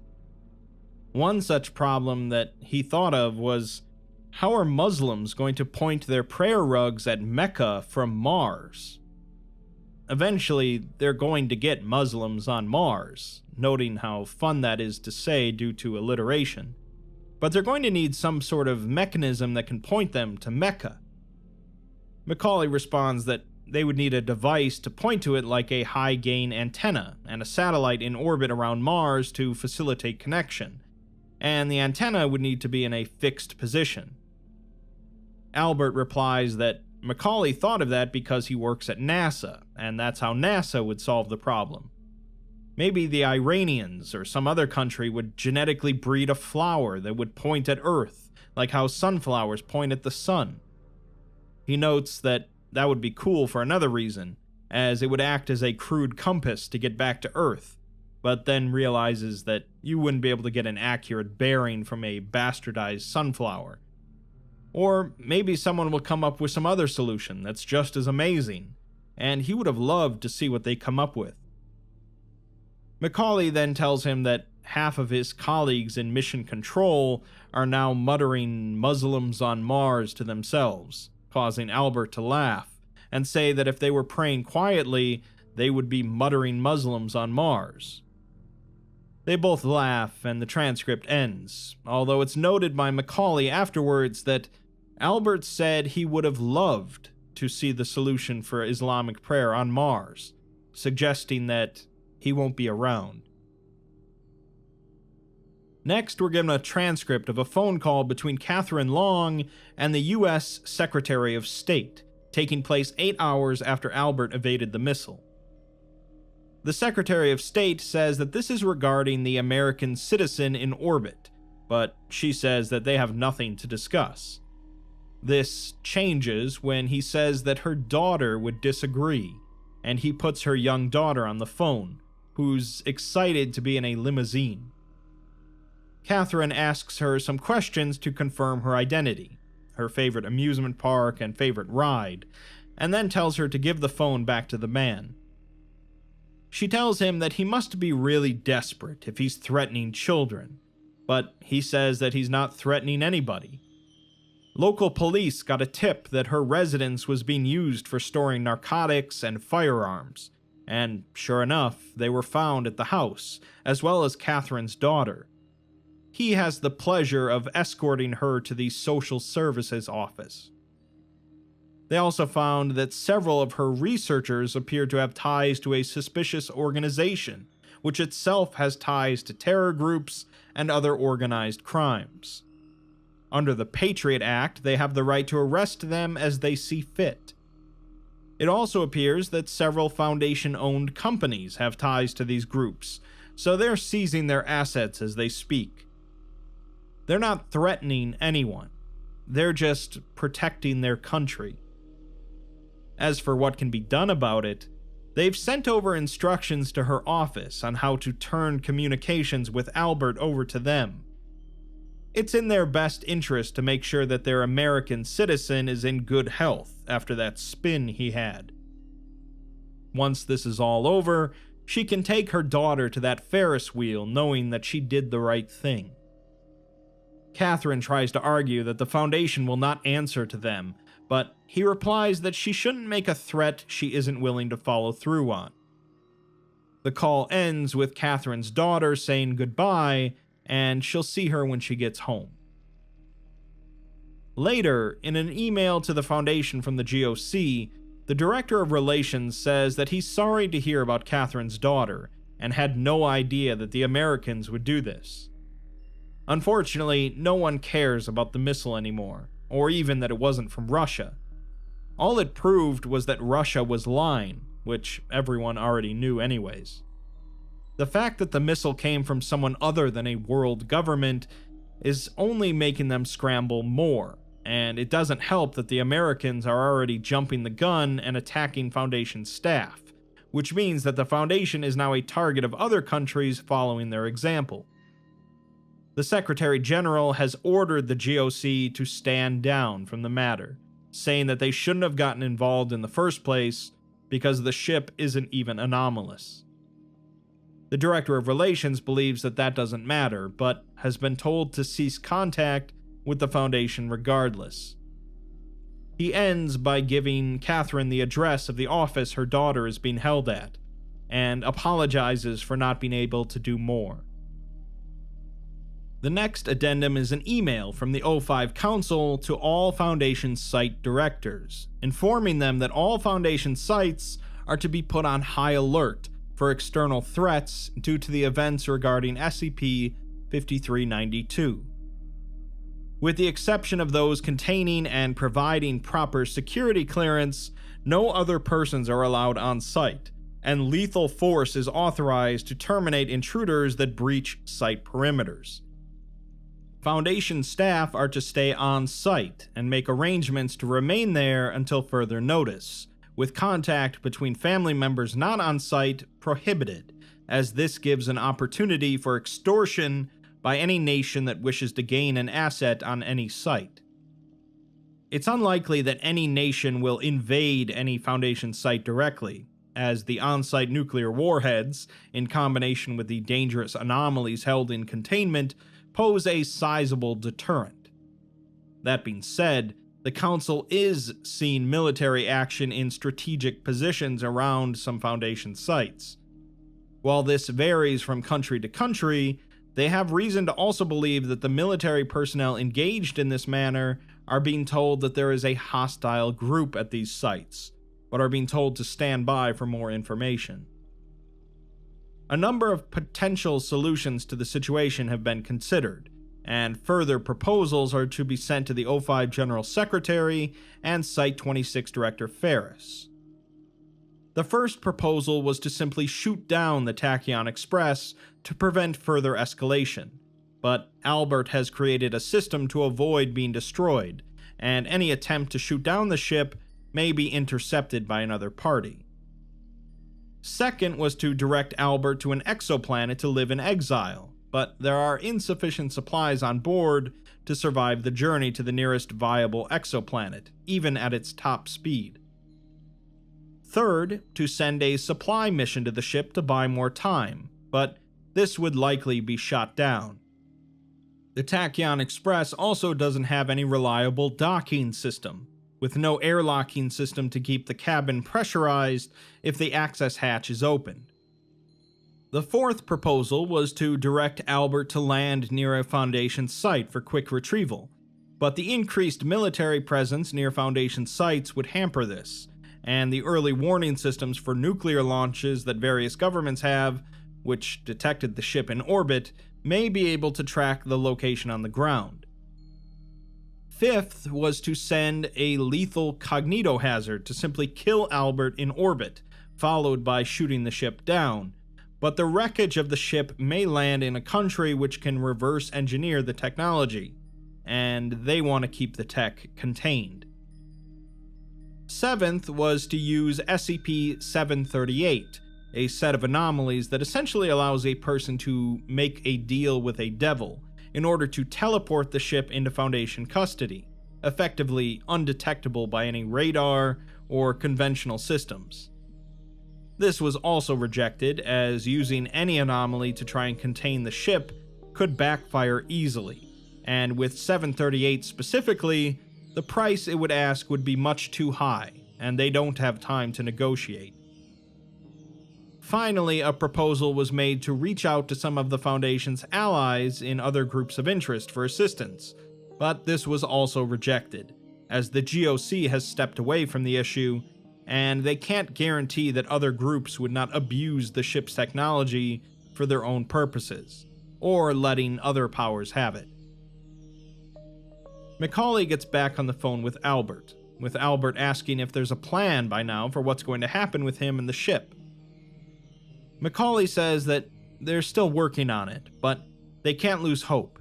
One such problem that he thought of was, how are Muslims going to point their prayer rugs at Mecca from Mars? Eventually, they're going to get Muslims on Mars, noting how fun that is to say due to alliteration. But they're going to need some sort of mechanism that can point them to Mecca. McCawley responds that they would need a device to point to it like a high-gain antenna and a satellite in orbit around Mars to facilitate connection, and the antenna would need to be in a fixed position. Albert replies that McCawley thought of that because he works at NASA, and that's how NASA would solve the problem. Maybe the Iranians or some other country would genetically breed a flower that would point at Earth, like how sunflowers point at the sun. He notes that would be cool for another reason, as it would act as a crude compass to get back to Earth, but then realizes that you wouldn't be able to get an accurate bearing from a bastardized sunflower. Or maybe someone will come up with some other solution that's just as amazing, and he would have loved to see what they come up with. McCawley then tells him that half of his colleagues in Mission Control are now muttering Muslims on Mars to themselves, causing Albert to laugh, and say that if they were praying quietly, they would be muttering Muslims on Mars. They both laugh, and the transcript ends, although it's noted by McCawley afterwards that Albert said he would have loved to see the solution for Islamic prayer on Mars, suggesting that he won't be around. Next, we're given a transcript of a phone call between Catherine Long and the U.S. Secretary of State, taking place 8 hours after Albert evaded the missile. The Secretary of State says that this is regarding the American citizen in orbit, but she says that they have nothing to discuss. This changes when he says that her daughter would disagree, and he puts her young daughter on the phone, who's excited to be in a limousine. Catherine asks her some questions to confirm her identity, her favorite amusement park and favorite ride, and then tells her to give the phone back to the man. She tells him that he must be really desperate if he's threatening children, but he says that he's not threatening anybody. Local police got a tip that her residence was being used for storing narcotics and firearms, and sure enough, they were found at the house, as well as Catherine's daughter. He has the pleasure of escorting her to the social services office. They also found that several of her researchers appear to have ties to a suspicious organization, which itself has ties to terror groups and other organized crimes. Under the Patriot Act, they have the right to arrest them as they see fit. It also appears that several Foundation-owned companies have ties to these groups, so they're seizing their assets as they speak. They're not threatening anyone. They're just protecting their country. As for what can be done about it, they've sent over instructions to her office on how to turn communications with Albert over to them. It's in their best interest to make sure that their American citizen is in good health after that spin he had. Once this is all over, she can take her daughter to that Ferris wheel knowing that she did the right thing. Catherine tries to argue that the Foundation will not answer to them, but he replies that she shouldn't make a threat she isn't willing to follow through on. The call ends with Catherine's daughter saying goodbye, and she'll see her when she gets home. Later, in an email to the Foundation from the GOC, the Director of Relations says that he's sorry to hear about Catherine's daughter, and had no idea that the Americans would do this. Unfortunately, no one cares about the missile anymore, or even that it wasn't from Russia. All it proved was that Russia was lying, which everyone already knew anyways. The fact that the missile came from someone other than a world government is only making them scramble more, and it doesn't help that the Americans are already jumping the gun and attacking Foundation staff, which means that the Foundation is now a target of other countries following their example. The Secretary General has ordered the GOC to stand down from the matter, saying that they shouldn't have gotten involved in the first place because the ship isn't even anomalous. The Director of Relations believes that that doesn't matter, but has been told to cease contact with the Foundation regardless. He ends by giving Catherine the address of the office her daughter is being held at, and apologizes for not being able to do more. The next addendum is an email from the O5 Council to all Foundation site directors, informing them that all Foundation sites are to be put on high alert for external threats due to the events regarding SCP-5392. With the exception of those containing and providing proper security clearance, no other persons are allowed on site, and lethal force is authorized to terminate intruders that breach site perimeters. Foundation staff are to stay on site and make arrangements to remain there until further notice, with contact between family members not on site prohibited, as this gives an opportunity for extortion by any nation that wishes to gain an asset on any site. It's unlikely that any nation will invade any Foundation site directly, as the on-site nuclear warheads, in combination with the dangerous anomalies held in containment, pose a sizable deterrent. That being said, the Council is seeing military action in strategic positions around some Foundation sites. While this varies from country to country, they have reason to also believe that the military personnel engaged in this manner are being told that there is a hostile group at these sites, but are being told to stand by for more information. A number of potential solutions to the situation have been considered, and further proposals are to be sent to the O5 General Secretary and Site-26 Director Ferris. The first proposal was to simply shoot down the Tachyon Express to prevent further escalation, but Albert has created a system to avoid being destroyed, and any attempt to shoot down the ship may be intercepted by another party. Second was to direct Albert to an exoplanet to live in exile, but there are insufficient supplies on board to survive the journey to the nearest viable exoplanet, even at its top speed. Third, to send a supply mission to the ship to buy more time, but this would likely be shot down. The Tachyon Express also doesn't have any reliable docking system, with no airlocking system to keep the cabin pressurized if the access hatch is opened. The fourth proposal was to direct Albert to land near a Foundation site for quick retrieval, but the increased military presence near Foundation sites would hamper this, and the early warning systems for nuclear launches that various governments have, which detected the ship in orbit, may be able to track the location on the ground. Fifth was to send a lethal cognitohazard to simply kill Albert in orbit, followed by shooting the ship down, but the wreckage of the ship may land in a country which can reverse engineer the technology, and they want to keep the tech contained. Seventh was to use SCP-738, a set of anomalies that essentially allows a person to make a deal with a devil in order to teleport the ship into Foundation custody, effectively undetectable by any radar or conventional systems. This was also rejected, as using any anomaly to try and contain the ship could backfire easily, and with 738 specifically, the price it would ask would be much too high, and they don't have time to negotiate. Finally, a proposal was made to reach out to some of the Foundation's allies in other groups of interest for assistance, but this was also rejected, as the GOC has stepped away from the issue, and they can't guarantee that other groups would not abuse the ship's technology for their own purposes, or letting other powers have it. McCawley gets back on the phone with Albert asking if there's a plan by now for what's going to happen with him and the ship. McCawley says that they're still working on it, but they can't lose hope.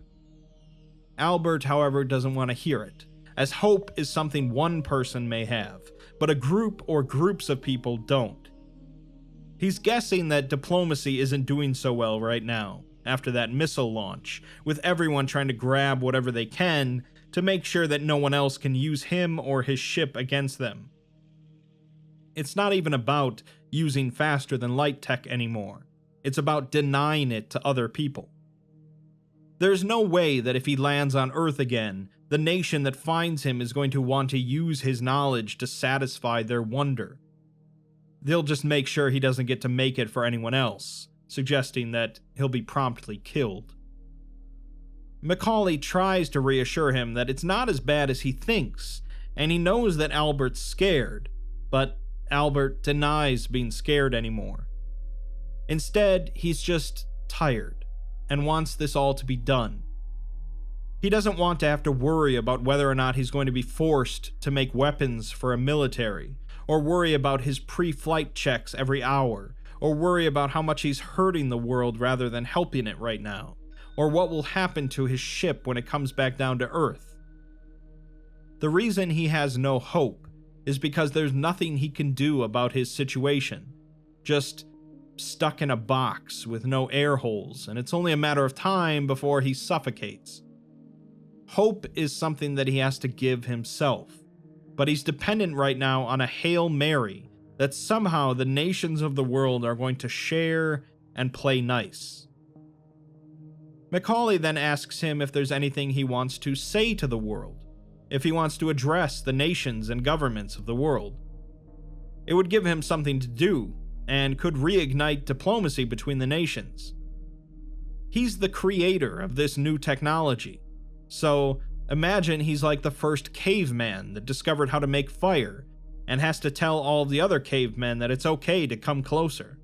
Albert, however, doesn't want to hear it, as hope is something one person may have, but a group or groups of people don't. He's guessing that diplomacy isn't doing so well right now, after that missile launch, with everyone trying to grab whatever they can to make sure that no one else can use him or his ship against them. It's not even about using faster than light tech anymore. It's about denying it to other people. There's no way that if he lands on Earth again, the nation that finds him is going to want to use his knowledge to satisfy their wonder. They'll just make sure he doesn't get to make it for anyone else, suggesting that he'll be promptly killed. McCawley tries to reassure him that it's not as bad as he thinks, and he knows that Albert's scared, but Albert denies being scared anymore. Instead, he's just tired, and wants this all to be done. He doesn't want to have to worry about whether or not he's going to be forced to make weapons for a military, or worry about his pre-flight checks every hour, or worry about how much he's hurting the world rather than helping it right now, or what will happen to his ship when it comes back down to Earth. The reason he has no hope is because there's nothing he can do about his situation, just stuck in a box with no air holes, and it's only a matter of time before he suffocates. Hope is something that he has to give himself, but he's dependent right now on a Hail Mary that somehow the nations of the world are going to share and play nice. McCawley then asks him if there's anything he wants to say to the world, if he wants to address the nations and governments of the world. It would give him something to do, and could reignite diplomacy between the nations. He's the creator of this new technology, so imagine he's like the first caveman that discovered how to make fire, and has to tell all the other cavemen that it's okay to come closer.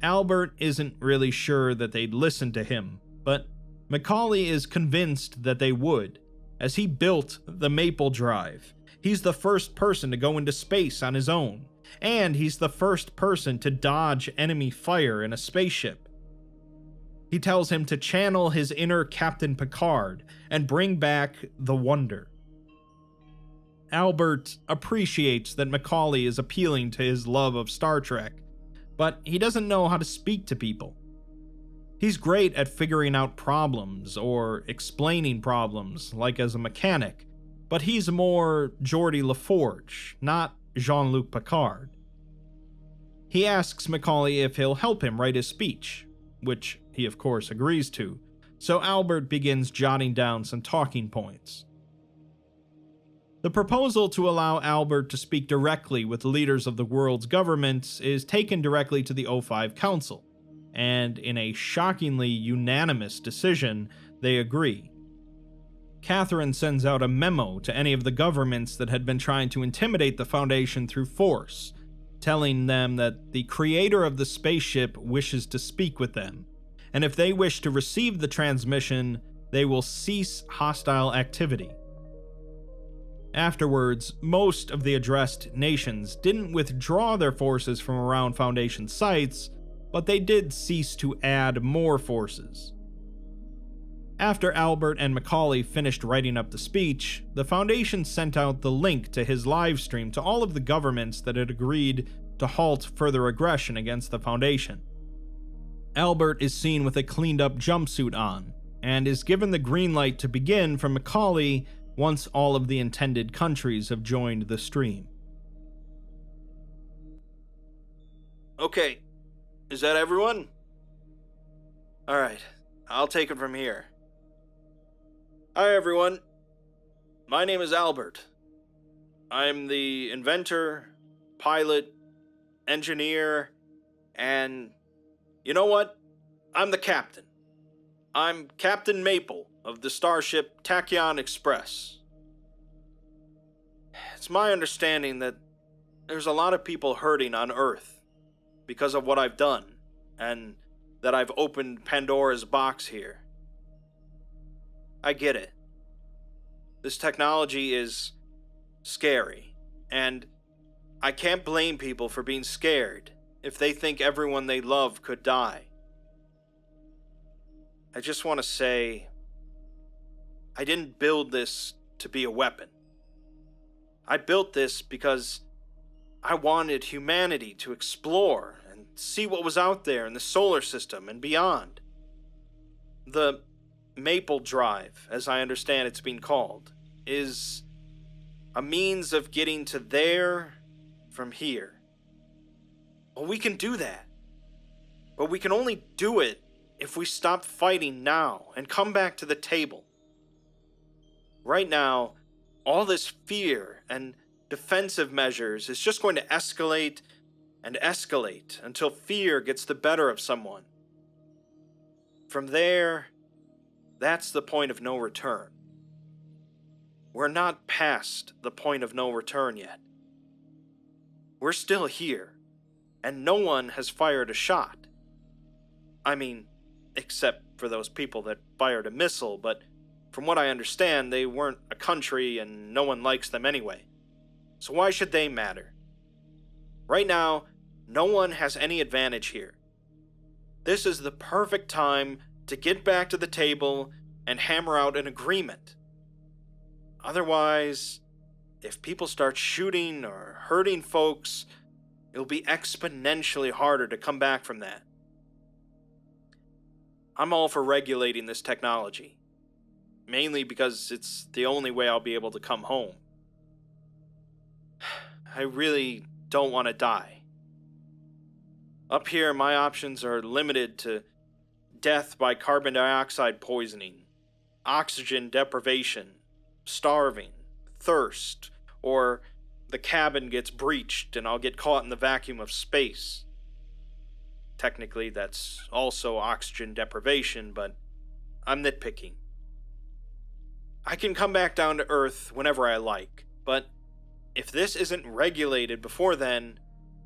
Albert isn't really sure that they'd listen to him, but McCawley is convinced that they would, as he built the Maple Drive. He's the first person to go into space on his own, and he's the first person to dodge enemy fire in a spaceship. He tells him to channel his inner Captain Picard and bring back the wonder. Albert appreciates that McCawley is appealing to his love of Star Trek, but he doesn't know how to speak to people. He's great at figuring out problems or explaining problems, like as a mechanic, but he's more Geordi LaForge, not Jean-Luc Picard. He asks McCawley if he'll help him write his speech, which he of course agrees to, so Albert begins jotting down some talking points. The proposal to allow Albert to speak directly with leaders of the world's governments is taken directly to the O5 Council, and in a shockingly unanimous decision, they agree. Catherine sends out a memo to any of the governments that had been trying to intimidate the Foundation through force, telling them that the creator of the spaceship wishes to speak with them, and if they wish to receive the transmission, they will cease hostile activity. Afterwards, most of the addressed nations didn't withdraw their forces from around Foundation sites, but they did cease to add more forces. After Albert and McCawley finished writing up the speech, the Foundation sent out the link to his livestream to all of the governments that had agreed to halt further aggression against the Foundation. Albert is seen with a cleaned-up jumpsuit on, and is given the green light to begin from McCawley once all of the intended countries have joined the stream. Okay, is that everyone? Alright, I'll take it from here. Hi everyone, my name is Albert. I'm the inventor, pilot, engineer, and you know what? I'm the captain. I'm Captain Maple of the starship Tachyon Express. It's my understanding that there's a lot of people hurting on Earth because of what I've done, and that I've opened Pandora's box here. I get it. This technology is scary, and I can't blame people for being scared if they think everyone they love could die. I just want to say, I didn't build this to be a weapon. I built this because I wanted humanity to explore and see what was out there in the solar system and beyond. The Maple Drive, as I understand it's being called, is a means of getting to there from here. Well, we can do that. But we can only do it if we stop fighting now and come back to the table. Right now, all this fear and defensive measures is just going to escalate and escalate until fear gets the better of someone. From there, that's the point of no return. We're not past the point of no return yet. We're still here, and no one has fired a shot. I mean, except for those people that fired a missile, but from what I understand, they weren't a country and no one likes them anyway. So why should they matter? Right now, no one has any advantage here. This is the perfect time to get back to the table and hammer out an agreement. Otherwise, if people start shooting or hurting folks, it'll be exponentially harder to come back from that. I'm all for regulating this technology, mainly because it's the only way I'll be able to come home. I really don't want to die. Up here, my options are limited to death by carbon dioxide poisoning, oxygen deprivation, starving, thirst, or the cabin gets breached and I'll get caught in the vacuum of space. Technically, that's also oxygen deprivation, but I'm nitpicking. I can come back down to Earth whenever I like, but if this isn't regulated before then,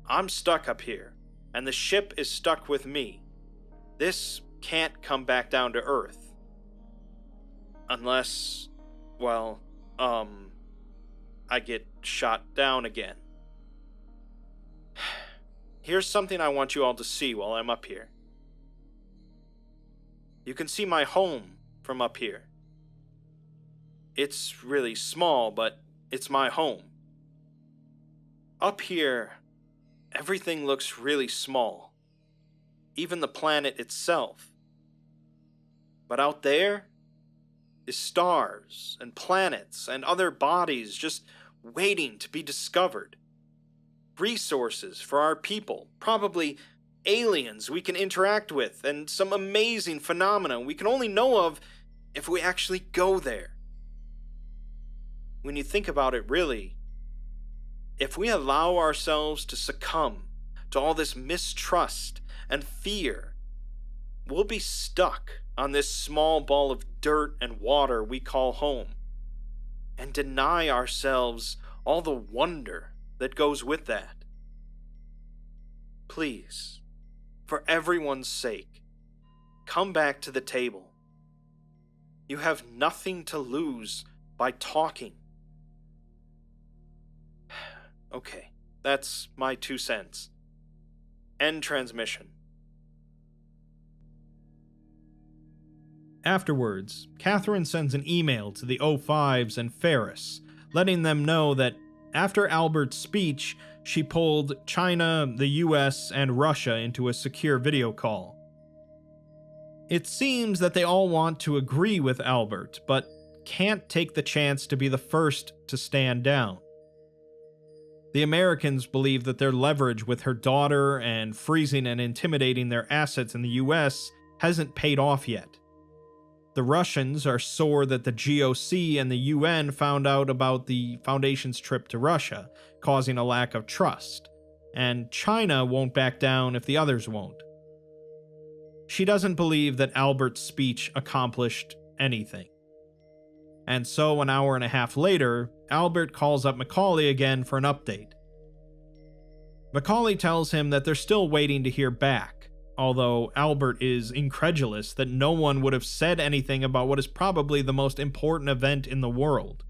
I'm stuck up here, and the ship is stuck with me. This can't come back down to Earth. Unless, well, I get shot down again. Here's something I want you all to see while I'm up here. You can see my home from up here. It's really small, but it's my home. Up here, everything looks really small. Even the planet itself. But out there is stars and planets and other bodies just waiting to be discovered. Resources for our people, probably aliens we can interact with, and some amazing phenomena we can only know of if we actually go there. When you think about it, really, if we allow ourselves to succumb to all this mistrust and fear, we'll be stuck on this small ball of dirt and water we call home, and deny ourselves all the wonder that goes with that. Please, for everyone's sake, come back to the table. You have nothing to lose by talking. Okay, that's my 2 cents. End transmission. Afterwards, Catherine sends an email to the O5s and Ferris, letting them know that after Albert's speech, she pulled China, the US, and Russia into a secure video call. It seems that they all want to agree with Albert, but can't take the chance to be the first to stand down. The Americans believe that their leverage with her daughter and freezing and intimidating their assets in the US hasn't paid off yet. The Russians are sore that the GOC and the UN found out about the Foundation's trip to Russia, causing a lack of trust, and China won't back down if the others won't. She doesn't believe that Albert's speech accomplished anything. And so an hour and a half later, Albert calls up McCawley again for an update. McCawley tells him that they're still waiting to hear back, although Albert is incredulous that no one would have said anything about what is probably the most important event in the world.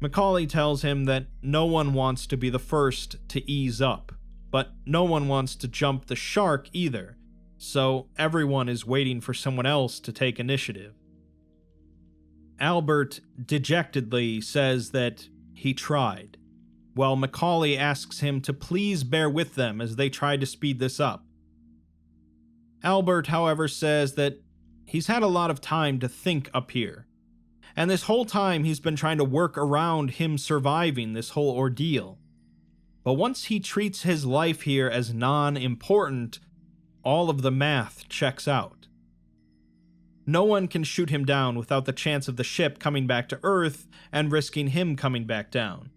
McCawley tells him that no one wants to be the first to ease up, but no one wants to jump the shark either, so everyone is waiting for someone else to take initiative. Albert dejectedly says that he tried, while McCawley asks him to please bear with them as they try to speed this up. Albert, however, says that he's had a lot of time to think up here, and this whole time he's been trying to work around him surviving this whole ordeal. But once he treats his life here as non-important, all of the math checks out. No one can shoot him down without the chance of the ship coming back to Earth and risking him coming back down.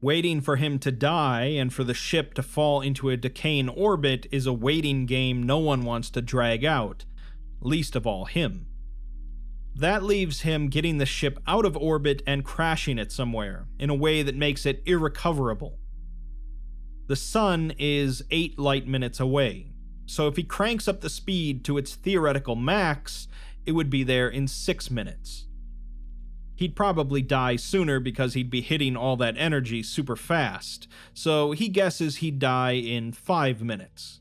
Waiting for him to die and for the ship to fall into a decaying orbit is a waiting game no one wants to drag out, least of all him. That leaves him getting the ship out of orbit and crashing it somewhere, in a way that makes it irrecoverable. The sun is 8 light minutes away, so if he cranks up the speed to its theoretical max, it would be there in 6 minutes. He'd probably die sooner because he'd be hitting all that energy super fast, so he guesses he'd die in 5 minutes.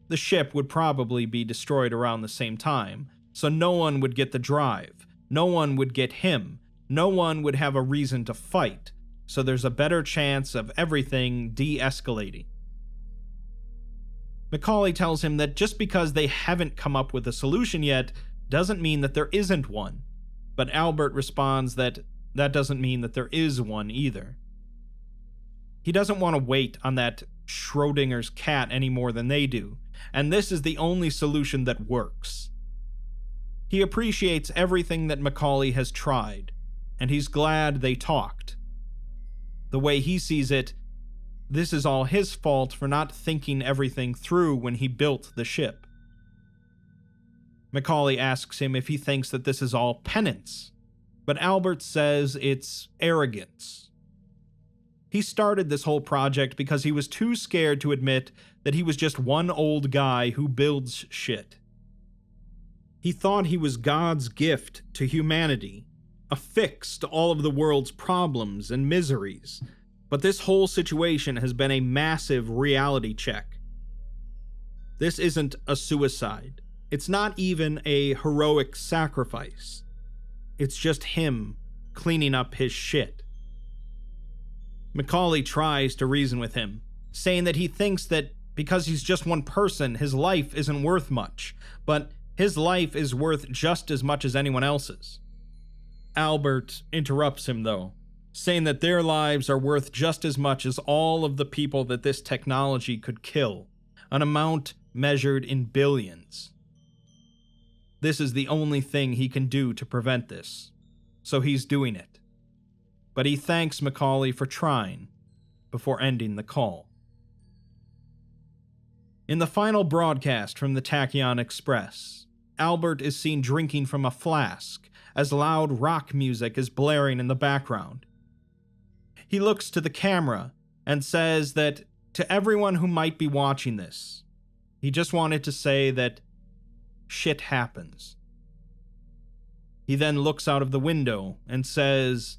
The ship would probably be destroyed around the same time, so no one would get the drive, no one would get him, no one would have a reason to fight, so there's a better chance of everything de-escalating. McCawley tells him that just because they haven't come up with a solution yet doesn't mean that there isn't one, but Albert responds that that doesn't mean that there is one either. He doesn't want to wait on that Schrodinger's cat any more than they do, and this is the only solution that works. He appreciates everything that McCawley has tried, and he's glad they talked. The way he sees it, this is all his fault for not thinking everything through when he built the ship. McCawley asks him if he thinks that this is all penance, but Albert says it's arrogance. He started this whole project because he was too scared to admit that he was just one old guy who builds shit. He thought he was God's gift to humanity, a fix to all of the world's problems and miseries, but this whole situation has been a massive reality check. This isn't a suicide. It's not even a heroic sacrifice. It's just him cleaning up his shit. McCawley tries to reason with him, saying that he thinks that because he's just one person, his life isn't worth much, but his life is worth just as much as anyone else's. Albert interrupts him, though, saying that their lives are worth just as much as all of the people that this technology could kill, an amount measured in billions. This is the only thing he can do to prevent this, so he's doing it. But he thanks McCawley for trying before ending the call. In the final broadcast from the Tachyon Express, Albert is seen drinking from a flask as loud rock music is blaring in the background. He looks to the camera and says that to everyone who might be watching this, he just wanted to say that shit happens. He then looks out of the window and says,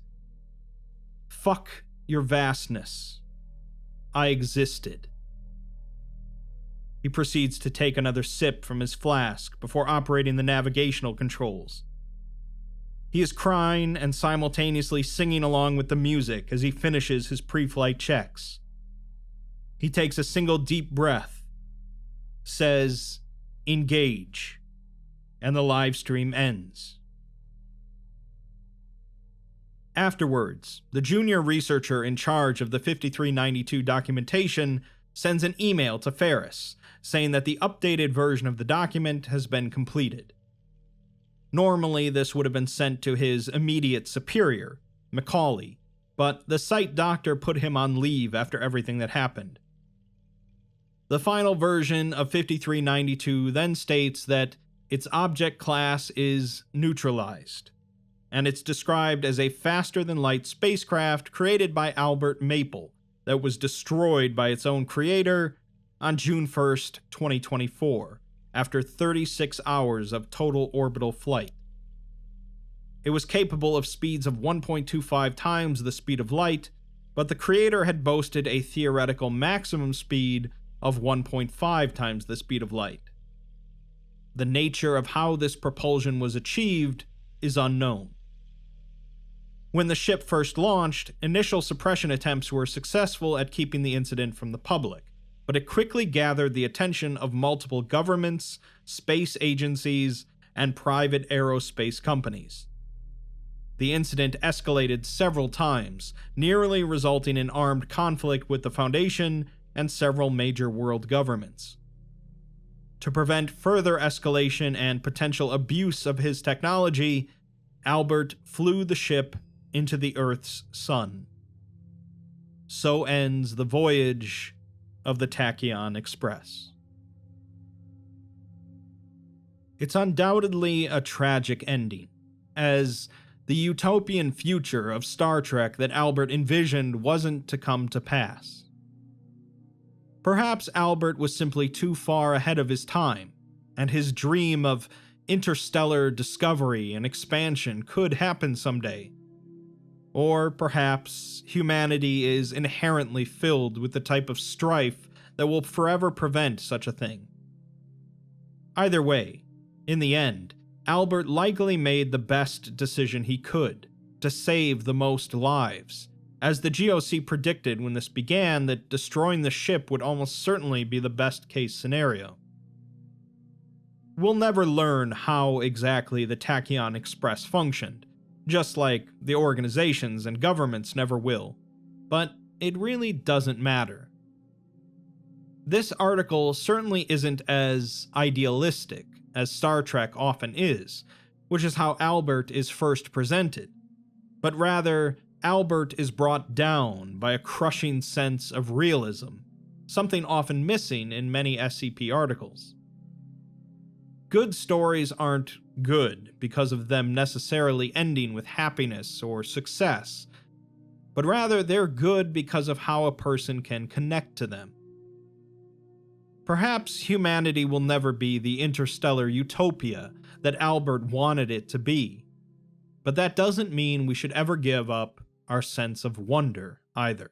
"Fuck your vastness. I existed." He proceeds to take another sip from his flask before operating the navigational controls. He is crying and simultaneously singing along with the music as he finishes his pre-flight checks. He takes a single deep breath, says, "Engage," and the live stream ends. Afterwards, the junior researcher in charge of the 5392 documentation sends an email to Ferris, saying that the updated version of the document has been completed. Normally, this would have been sent to his immediate superior, McCawley, but the site doctor put him on leave after everything that happened. The final version of 5392 then states that its object class is neutralized, and it's described as a faster-than-light spacecraft created by Albert Maple that was destroyed by its own creator on June 1st, 2024, after 36 hours of total orbital flight. It was capable of speeds of 1.25 times the speed of light, but the creator had boasted a theoretical maximum speed of 1.5 times the speed of light. The nature of how this propulsion was achieved is unknown. When the ship first launched, initial suppression attempts were successful at keeping the incident from the public, but it quickly gathered the attention of multiple governments, space agencies, and private aerospace companies. The incident escalated several times, nearly resulting in armed conflict with the Foundation and several major world governments. To prevent further escalation and potential abuse of his technology, Albert flew the ship into the Earth's sun. So ends the voyage of the Tachyon Express. It's undoubtedly a tragic ending, as the utopian future of Star Trek that Albert envisioned wasn't to come to pass. Perhaps Albert was simply too far ahead of his time, and his dream of interstellar discovery and expansion could happen someday. Or perhaps humanity is inherently filled with the type of strife that will forever prevent such a thing. Either way, in the end, Albert likely made the best decision he could to save the most lives, as the GOC predicted when this began that destroying the ship would almost certainly be the best case scenario. We'll never learn how exactly the Tachyon Express functioned, just like the organizations and governments never will, but it really doesn't matter. This article certainly isn't as idealistic as Star Trek often is, which is how Albert is first presented, but rather, Albert is brought down by a crushing sense of realism, something often missing in many SCP articles. Good stories aren't good because of them necessarily ending with happiness or success, but rather they're good because of how a person can connect to them. Perhaps humanity will never be the interstellar utopia that Albert wanted it to be, but that doesn't mean we should ever give up our sense of wonder either.